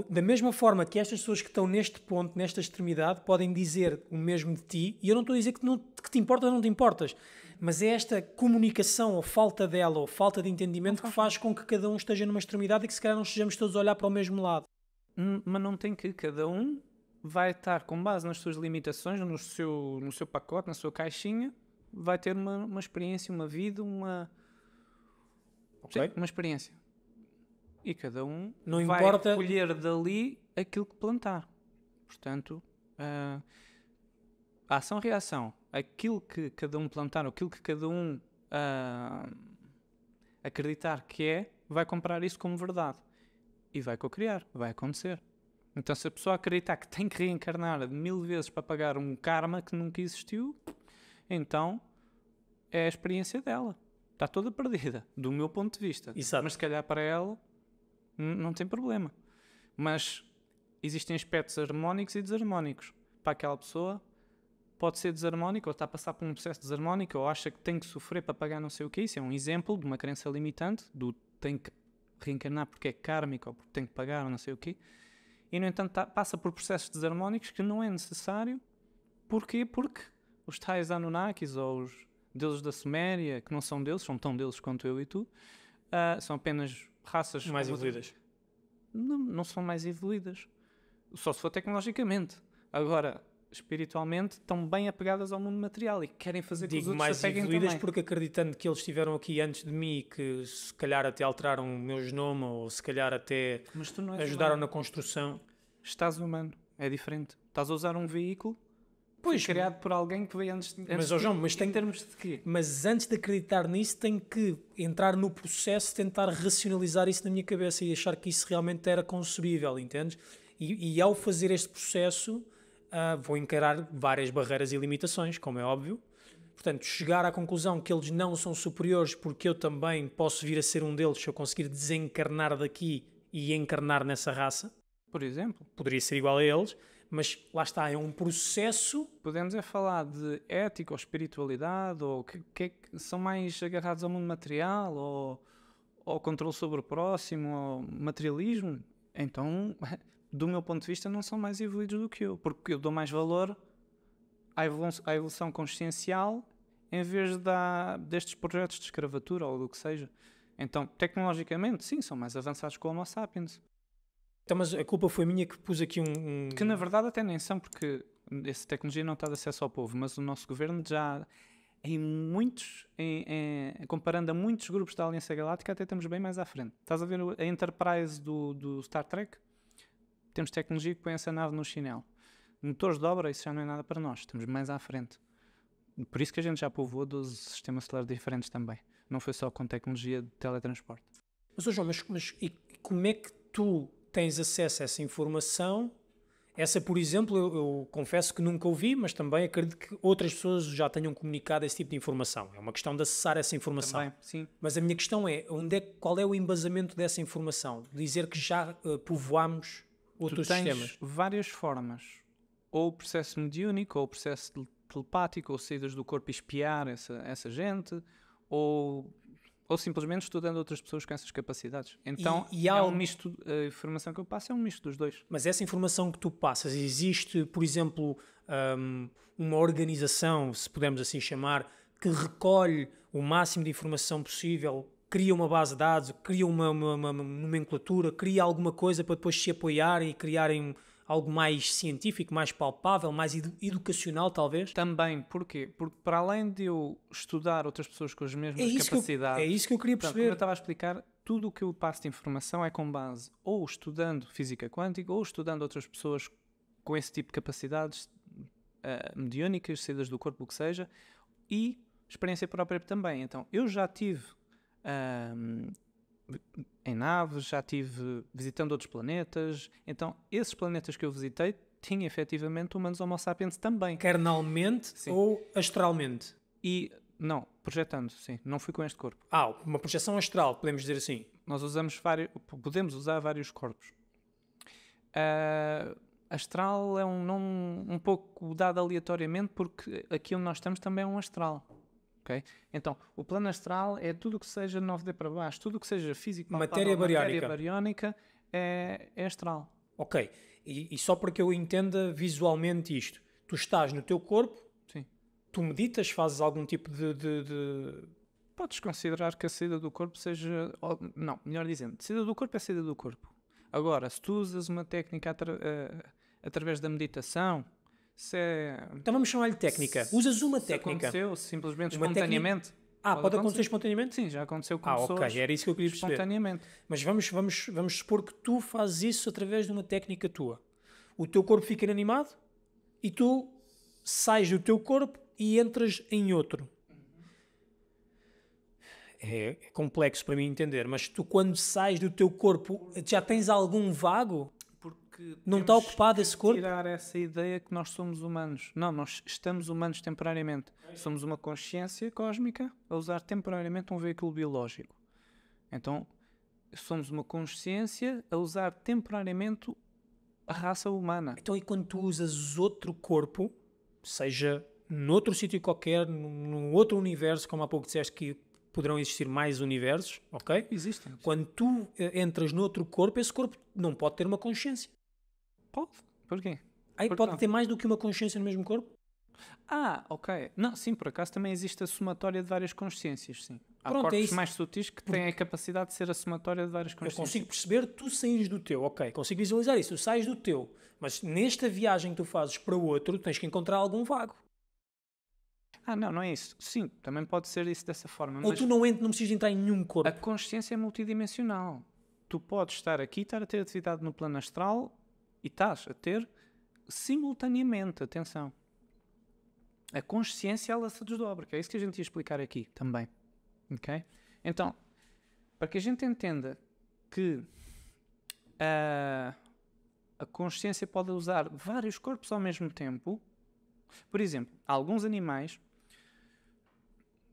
A: Da mesma forma que estas pessoas que estão neste ponto, nesta extremidade, podem dizer o mesmo de ti, e eu não estou a dizer que te importas ou não te importas, mas é esta comunicação, ou falta dela, ou falta de entendimento que faz com que cada um esteja numa extremidade e que se calhar não estejamos todos a olhar para o mesmo lado.
B: Mas não tem que cada um vai estar com base nas suas limitações, no seu pacote, na sua caixinha, vai ter uma experiência, uma vida, uma experiência. E cada um
A: não
B: vai
A: importa...
B: colher dali aquilo que plantar. Portanto, a ação-reação, aquilo que cada um plantar, aquilo que cada um acreditar que é, vai comprar isso como verdade. E vai co-criar, vai acontecer. Então, se a pessoa acreditar que tem que reencarnar 1000 vezes para pagar um karma que nunca existiu, então é a experiência dela. Está toda perdida, do meu ponto de vista.
A: Exato.
B: Mas se calhar para ela não tem problema. Mas existem aspectos harmónicos e desarmónicos. Para aquela pessoa pode ser desarmónico, ou está a passar por um processo desarmónico, ou acha que tem que sofrer para pagar não sei o que. Isso é um exemplo de uma crença limitante, do tem que reencarnar porque é kármico, ou porque tem que pagar ou não sei o quê. E, no entanto, passa por processos desarmónicos que não é necessário. Porquê? Porque os tais Anunnakis, ou os deuses da Suméria, que não são deuses, são tão deuses quanto eu e tu, são apenas raças...
A: mais evoluídas.
B: Não são mais evoluídas. Só se for tecnologicamente. Agora, espiritualmente, estão bem apegadas ao mundo material e querem fazer que os outros se apeguem
A: evoluídas
B: também.
A: Porque acreditando que eles estiveram aqui antes de mim e que se calhar até alteraram o meu genoma ou se calhar até ajudaram humano. Na construção.
B: Estás humano, é diferente. Estás a usar um veículo criado por alguém que veio antes
A: mas, João, mas
B: em termos de quê?
A: Mas antes de acreditar nisso, tenho que entrar no processo, tentar racionalizar isso na minha cabeça e achar que isso realmente era concebível, entendes? E ao fazer este processo, vou encarar várias barreiras e limitações, como é óbvio. Portanto, chegar à conclusão que eles não são superiores porque eu também posso vir a ser um deles se eu conseguir desencarnar daqui e encarnar nessa raça.
B: Por exemplo.
A: Poderia ser igual a eles. Mas lá está, é um processo...
B: Podemos falar de ética ou espiritualidade, ou que são mais agarrados ao mundo material, ou controle sobre o próximo, ou materialismo. Então, do meu ponto de vista, não são mais evoluídos do que eu, porque eu dou mais valor à evolução consciencial em vez destes projetos de escravatura ou do que seja. Então, tecnologicamente, sim, são mais avançados que o Homo sapiens.
A: Então, mas a culpa foi minha que pus aqui
B: Que na verdade até nem são, porque essa tecnologia não está de acesso ao povo, mas o nosso governo já, comparando a muitos grupos da Aliança Galáctica, até estamos bem mais à frente. Estás a ver a Enterprise do Star Trek? Temos tecnologia que põe essa nave no chinelo. Motores de obra, isso já não é nada para nós, estamos mais à frente. Por isso que a gente já povoou 12 sistemas solares diferentes também. Não foi só com tecnologia de teletransporte.
A: Mas, João, e como é que tu tens acesso a essa informação? Essa, por exemplo, eu confesso que nunca ouvi, mas também acredito que outras pessoas já tenham comunicado esse tipo de informação. É uma questão de acessar essa informação.
B: Também, sim.
A: Mas a minha questão é, qual é o embasamento dessa informação? Dizer que já povoámos outros sistemas.
B: Tu tens várias formas. Ou o processo mediúnico, ou o processo telepático, ou saídas do corpo e espiar essa gente, ou simplesmente estudando outras pessoas com essas capacidades. Então, é um misto, a informação que eu passo é um misto dos dois.
A: Mas essa informação que tu passas, existe, por exemplo, uma organização, se pudermos assim chamar, que recolhe o máximo de informação possível, cria uma base de dados, cria uma nomenclatura, cria alguma coisa para depois se apoiarem e criarem algo mais científico, mais palpável, mais educacional, talvez?
B: Também. Porquê? Porque para além de eu estudar outras pessoas com as mesmas capacidades...
A: É isso que eu queria perceber.
B: Como eu estava a explicar, tudo o que eu passo de informação é com base ou estudando física quântica ou estudando outras pessoas com esse tipo de capacidades mediúnicas, saídas do corpo, o que seja, e experiência própria também. Então, eu já tive... em naves, já estive visitando outros planetas. Então, esses planetas que eu visitei tinham efetivamente humanos Homo sapiens também.
A: Kernelmente ou astralmente?
B: Não, projetando, sim. Não fui com este corpo.
A: Uma projeção astral, podemos dizer assim.
B: Nós podemos usar vários corpos. Astral é um nome um pouco dado aleatoriamente porque aqui onde nós estamos também é um astral. Okay? Então, o plano astral é tudo o que seja 9D para baixo, tudo o que seja físico,
A: matéria
B: bariónica é astral.
A: Ok, e só para que eu entenda visualmente isto, tu estás no teu corpo,
B: sim.
A: Tu meditas, fazes algum tipo de...
B: Podes considerar que a saída do corpo seja... Não, melhor dizendo, a saída do corpo é a saída do corpo. Agora, se tu usas uma técnica através da meditação...
A: Então vamos chamar-lhe técnica. Usas uma técnica.
B: Aconteceu simplesmente espontaneamente.
A: Pode acontecer espontaneamente?
B: Sim, já aconteceu com pessoas.
A: Ok, era isso que eu queria perceber.
B: Espontaneamente.
A: Mas vamos supor que tu fazes isso através de uma técnica tua. O teu corpo fica inanimado e tu sais do teu corpo e entras em outro. É complexo para mim entender, mas tu quando sais do teu corpo já tens algum vago?
B: Porque
A: não está ocupado esse corpo?
B: Tirar essa ideia que nós somos humanos. Não, nós estamos humanos temporariamente. Somos uma consciência cósmica a usar temporariamente um veículo biológico. Então, somos uma consciência a usar temporariamente a raça humana.
A: Então, e quando tu usas outro corpo, seja noutro sítio qualquer, num outro universo, como há pouco disseste que poderão existir mais universos, ok?
B: Existem.
A: Quando tu entras noutro corpo, esse corpo não pode ter uma consciência.
B: Pode. Porquê?
A: Aí pode ter mais do que uma consciência no mesmo corpo?
B: Ok. Não, sim, por acaso também existe a somatória de várias consciências, sim. Há
A: Pronto,
B: corpos mais sutis que têm a capacidade de ser a somatória de várias consciências.
A: Eu consigo perceber tu saís do teu, ok. Consigo visualizar isso, tu sais do teu. Mas nesta viagem que tu fazes para o outro, tens que encontrar algum vago.
B: Não é isso. Sim, também pode ser isso dessa forma.
A: Ou tu não precisas entrar em nenhum corpo.
B: A consciência é multidimensional. Tu podes estar aqui, estar a ter atividade no plano astral e estás a ter simultaneamente, atenção. A consciência, ela se desdobra, que é isso que a gente ia explicar aqui também. Ok? Então, para que a gente entenda que a consciência pode usar vários corpos ao mesmo tempo, por exemplo, alguns animais,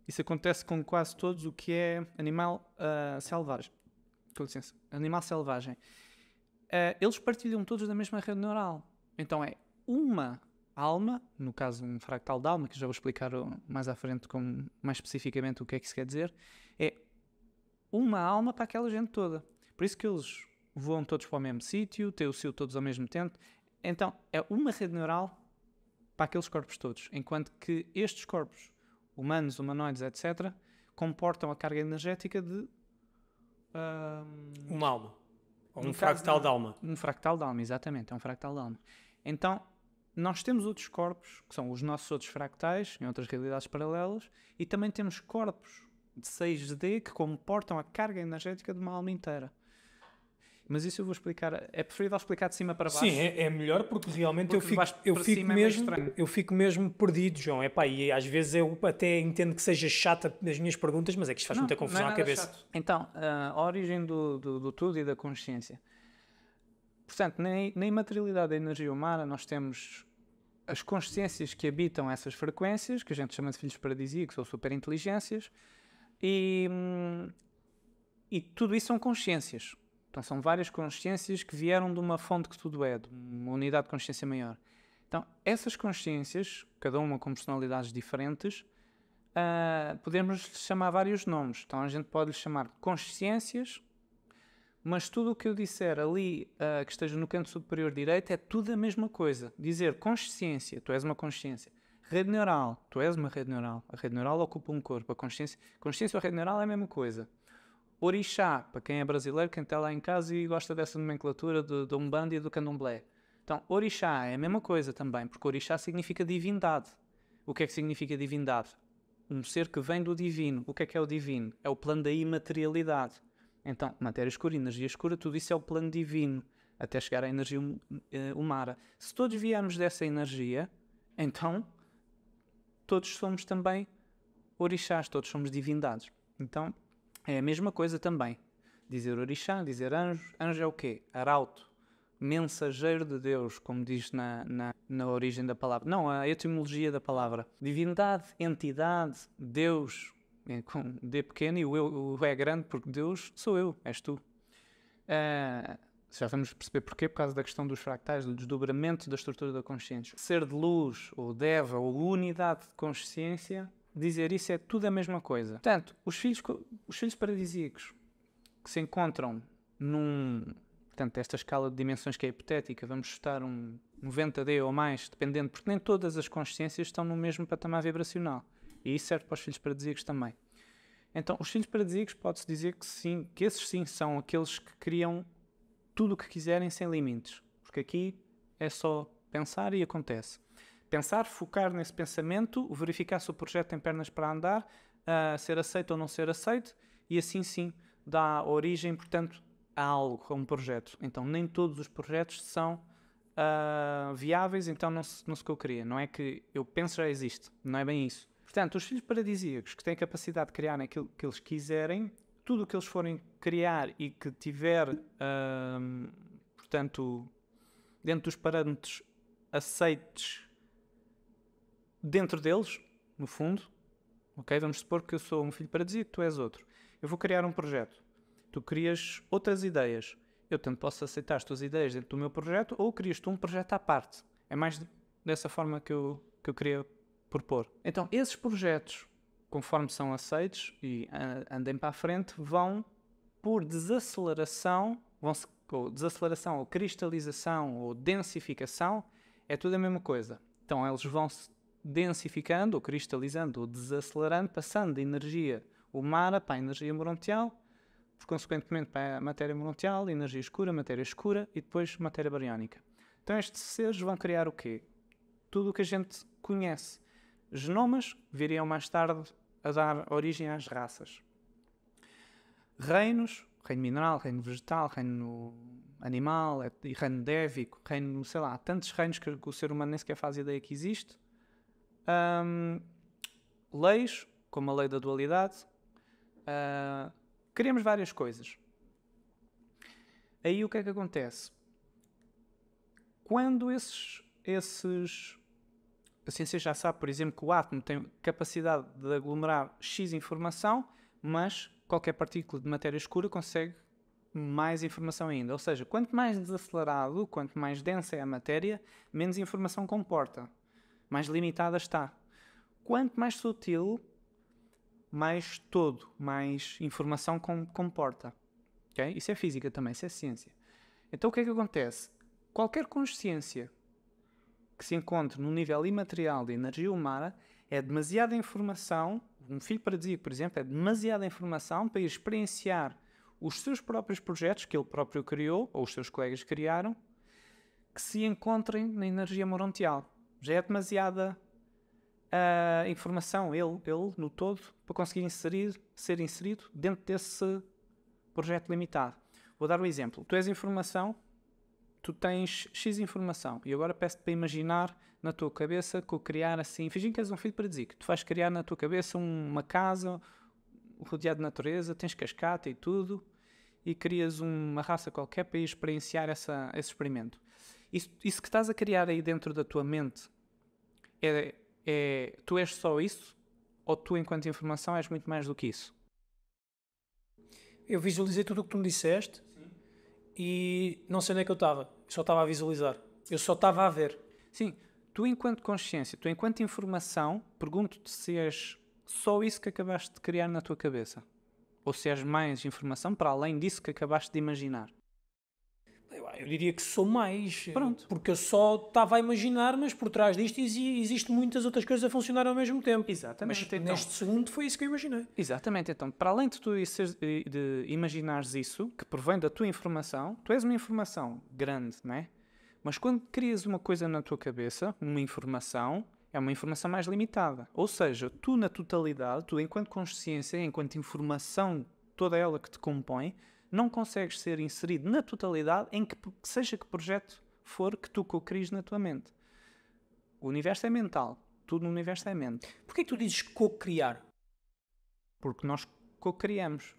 B: isso acontece com quase todos o que é animal selvagem. Com licença, animal selvagem. Eles partilham todos da mesma rede neural. Então é uma alma, no caso um fractal de alma, que já vou explicar mais à frente mais especificamente o que é que isso quer dizer, é uma alma para aquela gente toda. Por isso que eles voam todos para o mesmo sítio, têm o cio todos ao mesmo tempo. Então é uma rede neural para aqueles corpos todos. Enquanto que estes corpos, humanos, humanoides, etc., comportam a carga energética de...
A: uma alma. Ou um fractal de alma.
B: Um fractal de alma, exatamente. É um fractal de alma. Então, nós temos outros corpos, que são os nossos outros fractais, em outras realidades paralelas, e também temos corpos de 6D que comportam a carga energética de uma alma inteira. Mas isso eu vou explicar. É preferível explicar de cima para baixo?
A: Sim, é melhor porque realmente
B: Porque de baixo para cima é meio estranho.
A: eu fico mesmo perdido, João. Epá, e às vezes eu até entendo que seja chata as minhas perguntas, mas é que isto faz muita confusão à cabeça.
B: Chato. Então, a origem do tudo e da consciência. Portanto, na imaterialidade da energia humana, nós temos as consciências que habitam essas frequências, que a gente chama de filhos paradisíacos ou superinteligências, e tudo isso são consciências. Então, são várias consciências que vieram de uma fonte que tudo é, de uma unidade de consciência maior. Então, essas consciências, cada uma com personalidades diferentes, podemos chamar vários nomes. Então, a gente pode lhe chamar consciências, mas tudo o que eu disser ali, que esteja no canto superior direito, é tudo a mesma coisa. Dizer consciência, tu és uma consciência. Rede neural, tu és uma rede neural. A rede neural ocupa um corpo. A consciência ou rede neural é a mesma coisa. Orixá, para quem é brasileiro, quem está lá em casa e gosta dessa nomenclatura do Umbanda e do Candomblé. Então, orixá é a mesma coisa também, porque orixá significa divindade. O que é que significa divindade? Um ser que vem do divino. O que é o divino? É o plano da imaterialidade. Então, matéria escura, energia escura, tudo isso é o plano divino, até chegar à energia humana. Se todos viermos dessa energia, então todos somos também orixás, todos somos divindades. Então, é a mesma coisa também. Dizer orixá, dizer anjo. Anjo é o quê? Arauto, mensageiro de Deus, como diz na origem da palavra. Não, a etimologia da palavra. Divindade, entidade, Deus, com D pequeno, e o é grande, porque Deus sou eu, és tu. Já vamos perceber porquê, por causa da questão dos fractais, do desdobramento da estrutura da consciência. Ser de luz, ou deva, ou unidade de consciência, dizer isso é tudo a mesma coisa. Portanto, os filhos paradisíacos que se encontram portanto, esta escala de dimensões que é hipotética, vamos chutar um 90D ou mais, dependendo, porque nem todas as consciências estão no mesmo patamar vibracional. E isso serve para os filhos paradisíacos também. Então, os filhos paradisíacos pode-se dizer que sim, que esses sim são aqueles que criam tudo o que quiserem sem limites. Porque aqui é só pensar e acontece. Pensar, focar nesse pensamento, verificar se o projeto tem pernas para andar, ser aceito ou não ser aceito, e assim sim dá origem, portanto, a algo, a um projeto. Então, nem todos os projetos são viáveis, então não se co-cria. Não é que eu penso já existe, não é bem isso. Portanto, os filhos paradisíacos que têm a capacidade de criar aquilo que eles quiserem, tudo o que eles forem criar e que tiver, portanto, dentro dos parâmetros aceites dentro deles, no fundo, ok? Vamos supor que eu sou um filho paradisíaco, tu és outro. Eu vou criar um projeto. Tu crias outras ideias. Eu tanto posso aceitar as tuas ideias dentro do meu projeto, ou crias tu um projeto à parte. É mais dessa forma que eu queria propor. Então, esses projetos, conforme são aceitos e andem para a frente, vão por desaceleração, ou desaceleração, ou cristalização, ou densificação, é tudo a mesma coisa. Então, eles vão se densificando, ou cristalizando, ou desacelerando, passando da energia humana para a energia morontial, por consequentemente para a matéria morontial, energia escura, matéria escura e depois matéria bariónica. Então, estes seres vão criar o quê? Tudo o que a gente conhece. Genomas viriam mais tarde a dar origem às raças. Reinos, reino mineral, reino vegetal, reino animal, reino dévico, reino, sei lá, tantos reinos que o ser humano nem sequer faz ideia que existe. Leis, como a lei da dualidade. Criamos várias coisas. Aí o que é que acontece? Quando a ciência já sabe, por exemplo, que o átomo tem capacidade de aglomerar X informação, mas qualquer partícula de matéria escura consegue mais informação ainda. Ou seja, quanto mais desacelerado, quanto mais densa é a matéria, menos informação comporta. Mais limitada está. Quanto mais sutil, mais todo, mais informação comporta. Okay? Isso é física também, isso é ciência. Então o que é que acontece? Qualquer consciência que se encontre no nível imaterial de energia humana é demasiada informação. Um filho paradisíaco, por exemplo, é demasiada informação para ir experienciar os seus próprios projetos que ele próprio criou, ou os seus colegas criaram, que se encontrem na energia morontial. Já é demasiada informação, ele no todo, para conseguir ser inserido dentro desse projeto limitado. Vou dar um exemplo. Tu és informação, tu tens X informação e agora peço-te para imaginar na tua cabeça co-criar assim, fingindo que és um filho paradisíaco. Tu vais criar na tua cabeça uma casa rodeada de natureza, tens cascata e tudo, e crias uma raça qualquer para ir experienciar esse experimento. Isso que estás a criar aí dentro da tua mente, tu és só isso? Ou tu, enquanto informação, és muito mais do que isso?
A: Eu visualizei tudo o que tu me disseste. Sim. E não sei onde é que eu estava. Só estava a visualizar. Eu só estava a ver.
B: Sim. Tu, enquanto consciência, tu, enquanto informação, pergunto-te se és só isso que acabaste de criar na tua cabeça. Ou se és mais informação para além disso que acabaste de imaginar.
A: Eu diria que sou mais.
B: Pronto.
A: Porque eu só estava a imaginar, mas por trás disto existem muitas outras coisas a funcionar ao mesmo tempo.
B: Exatamente.
A: Mas então, neste segundo foi isso que eu imaginei.
B: Exatamente. Então, para além de tu de imaginares isso, que provém da tua informação, tu és uma informação grande, não é? Mas quando crias uma coisa na tua cabeça, uma informação, é uma informação mais limitada. Ou seja, tu na totalidade, tu enquanto consciência, enquanto informação, toda ela que te compõe, não consegues ser inserido na totalidade em que seja que projeto for que tu co-cries na tua mente. O universo é mental. Tudo no universo é mente.
A: Porquê que tu dizes co-criar?
B: Porque nós co-criamos.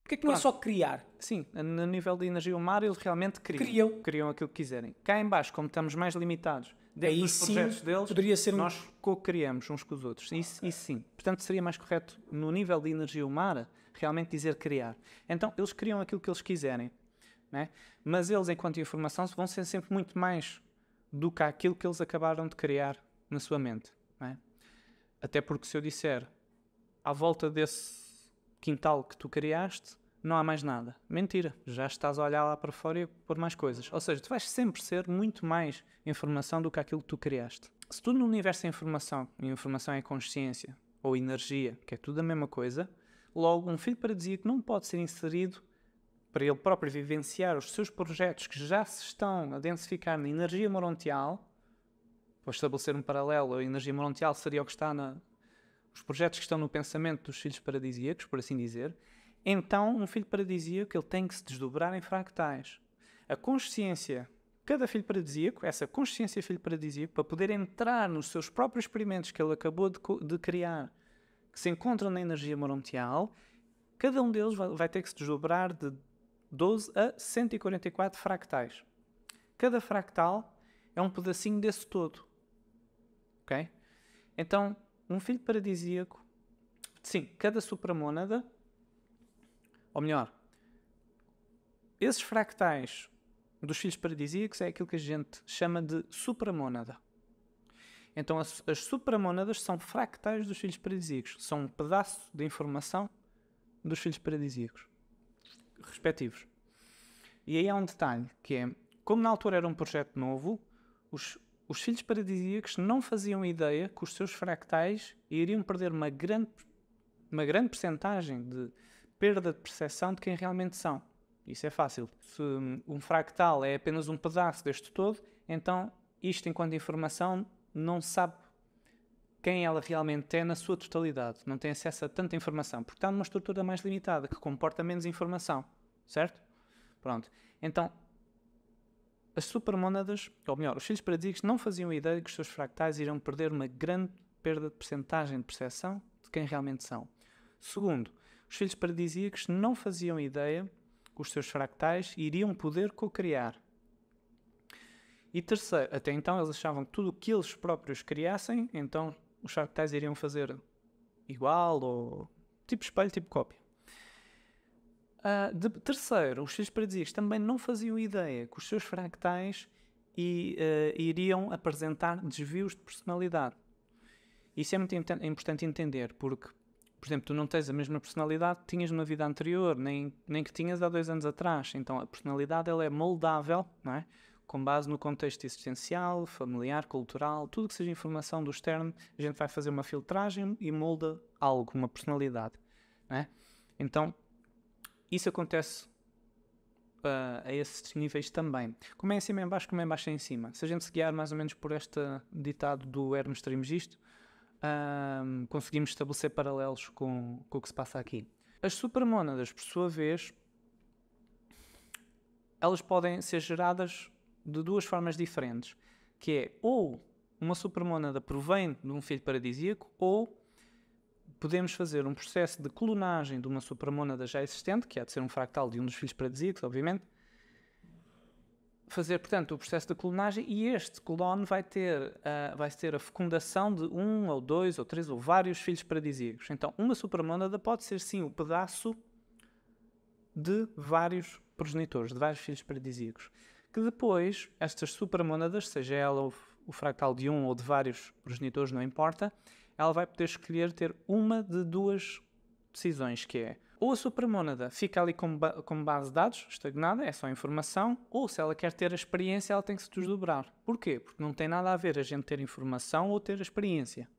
A: Porquê que não é só criar?
B: Sim, no nível de energia humana eles realmente criam aquilo que quiserem. Cá em baixo, como estamos mais limitados dentro dos projetos deles,
A: poderia ser
B: nós co-criamos uns com os outros. Isso sim. Portanto, seria mais correto, no nível de energia humana, realmente dizer criar. Então, eles criam aquilo que eles quiserem. Né? Mas eles, enquanto informação, vão ser sempre muito mais do que aquilo que eles acabaram de criar na sua mente. Né? Até porque se eu disser à volta desse quintal que tu criaste, não há mais nada. Mentira. Já estás a olhar lá para fora e pôr mais coisas. Ou seja, tu vais sempre ser muito mais informação do que aquilo que tu criaste. Se tu no universo é informação, e informação é consciência, ou energia, que é tudo a mesma coisa, logo um filho paradisíaco não pode ser inserido para ele próprio vivenciar os seus projetos que já se estão a densificar na energia morontial. Vou estabelecer um paralelo. A energia morontial seria o que está os projetos que estão no pensamento dos filhos paradisíacos, por assim dizer. Então, um filho paradisíaco ele tem que se desdobrar em fractais. A consciência, cada filho paradisíaco, essa consciência filho paradisíaco, para poder entrar nos seus próprios experimentos que ele acabou de criar, que se encontram na energia morontial, cada um deles vai ter que se desdobrar de 12 a 144 fractais. Cada fractal é um pedacinho desse todo. Ok? Então, um filho paradisíaco, sim, cada supramônada, ou melhor, esses fractais dos filhos paradisíacos é aquilo que a gente chama de supramônada. Então, as supramônadas são fractais dos filhos paradisíacos. São um pedaço de informação dos filhos paradisíacos respectivos. E aí há um detalhe, que é, como na altura era um projeto novo, os filhos paradisíacos não faziam ideia que os seus fractais iriam perder uma grande percentagem de perda de percepção de quem realmente são. Isso é fácil. Se um fractal é apenas um pedaço deste todo, então isto, enquanto informação, não sabe quem ela realmente é na sua totalidade. Não tem acesso a tanta informação, porque está numa estrutura mais limitada, que comporta menos informação. Certo? Pronto. Então, as supermônadas, ou melhor, os filhos paradisíacos não faziam ideia que os seus fractais iriam perder uma grande perda de percentagem de percepção de quem realmente são. Segundo, os filhos paradisíacos não faziam ideia que os seus fractais iriam poder co-criar. E terceiro, até então eles achavam que tudo o que eles próprios criassem, então os fractais iriam fazer igual, ou tipo espelho, tipo cópia. Terceiro, os filhos paradisíacos também não faziam ideia que os seus fractais iriam apresentar desvios de personalidade. Isso é muito importante entender, porque, por exemplo, tu não tens a mesma personalidade que tinhas numa vida anterior, nem que tinhas há 2 anos atrás. Então a personalidade ela é moldável, não é? Com base no contexto existencial, familiar, cultural, tudo que seja informação do externo, a gente vai fazer uma filtragem e molda algo, uma personalidade. Não é? Então, isso acontece a esses níveis também. Como é em cima e em baixo, como é em baixo e em cima. Se a gente se guiar mais ou menos por este ditado do Hermes Trismegisto, conseguimos estabelecer paralelos com o que se passa aqui. As supermônadas, por sua vez, elas podem ser geradas de duas formas diferentes, que é ou uma supermônada provém de um filho paradisíaco, ou podemos fazer um processo de clonagem de uma supermônada já existente, que há de ser um fractal de um dos filhos paradisíacos, obviamente, fazer, portanto, o processo de clonagem, e este clone vai ter a fecundação de 1 ou 2 ou 3 ou vários filhos paradisíacos. Então, uma supermônada pode ser, sim, o pedaço de vários progenitores, de vários filhos paradisíacos. Que depois, estas supermônadas, seja ela o fractal de um ou de vários progenitores, não importa, ela vai poder escolher ter uma de duas decisões, que é ou a supermônada fica ali como base de dados, estagnada, é só informação, ou se ela quer ter a experiência, ela tem que se desdobrar. Porquê? Porque não tem nada a ver a gente ter informação ou ter a experiência.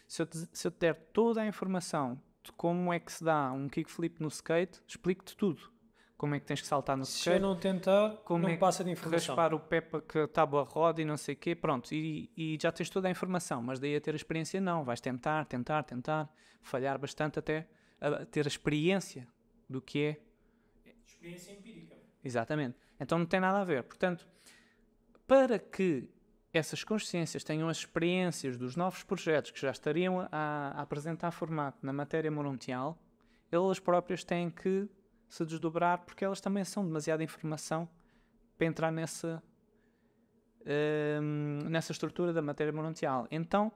B: Se eu te der toda a informação de como é que se dá um kickflip no skate, explico-te tudo. Como é que tens que saltar no skate.
A: Se eu não tentar,
B: como
A: não
B: é
A: passa de informação.
B: Raspar o pé para que a tábua roda e não sei o quê, pronto, e já tens toda a informação, mas daí a ter a experiência não, vais tentar, falhar bastante até a ter a experiência do que é.
A: Experiência empírica.
B: Exatamente. Então não tem nada a ver. Portanto, para que essas consciências tenham as experiências dos novos projetos que já estariam a apresentar formato na matéria morontial, elas próprias têm que se desdobrar, porque elas também são demasiada informação para entrar nessa estrutura da matéria morontial. Então,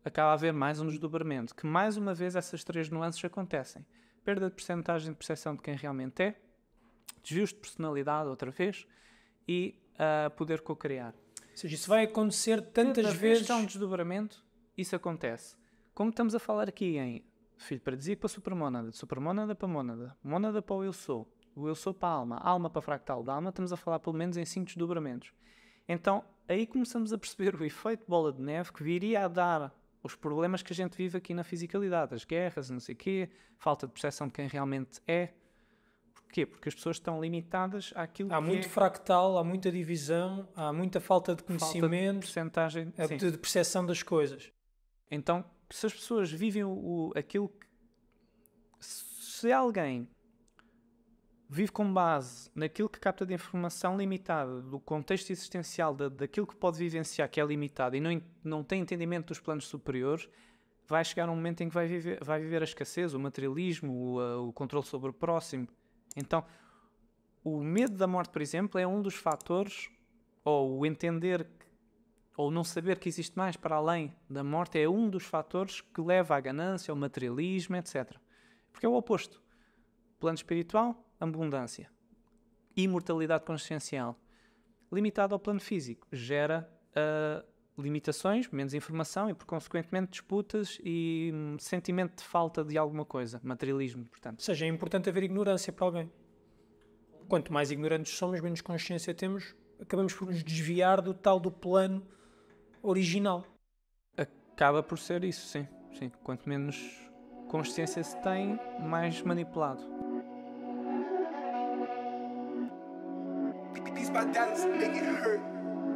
B: acaba a haver mais um desdobramento, que mais uma vez essas três nuances acontecem. Perda de percentagem de percepção de quem realmente é, desvios de personalidade outra vez, e poder co-criar.
A: Ou seja, isso vai acontecer tantas vezes.
B: Se há um desdobramento, isso acontece. Como estamos a falar aqui em filho paradisíaco para supermônada, de supermônada para mônada, mônada para o eu sou para a alma, alma para fractal da alma, estamos a falar pelo menos em 5 desdobramentos. Então, aí começamos a perceber o efeito bola de neve que viria a dar os problemas que a gente vive aqui na fisicalidade, as guerras, não sei o quê, falta de percepção de quem realmente é. Porquê? Porque as pessoas estão limitadas àquilo que
A: há muito fractal, há muita divisão, há muita falta de conhecimento, de percepção das coisas.
B: Então, se as pessoas vivem aquilo que... Se alguém vive com base naquilo que capta de informação limitada, do contexto existencial, daquilo que pode vivenciar, que é limitado, e não tem entendimento dos planos superiores, vai chegar um momento em que vai viver a escassez, o materialismo, o controle sobre o próximo. Então, o medo da morte, por exemplo, é um dos fatores, ou o entender, ou não saber que existe mais para além da morte, é um dos fatores que leva à ganância, ao materialismo, etc. Porque é o oposto. Plano espiritual, abundância. Imortalidade consciencial. Limitado ao plano físico, gera limitações, menos informação e, por consequentemente, disputas e sentimento de falta de alguma coisa. Materialismo, portanto.
A: Ou seja, é importante haver ignorância para alguém. Quanto mais ignorantes somos, menos consciência temos, acabamos por nos desviar do plano original.
B: Acaba por ser isso, sim. Quanto menos consciência se tem, mais manipulado.
C: These my dollars make it hurt.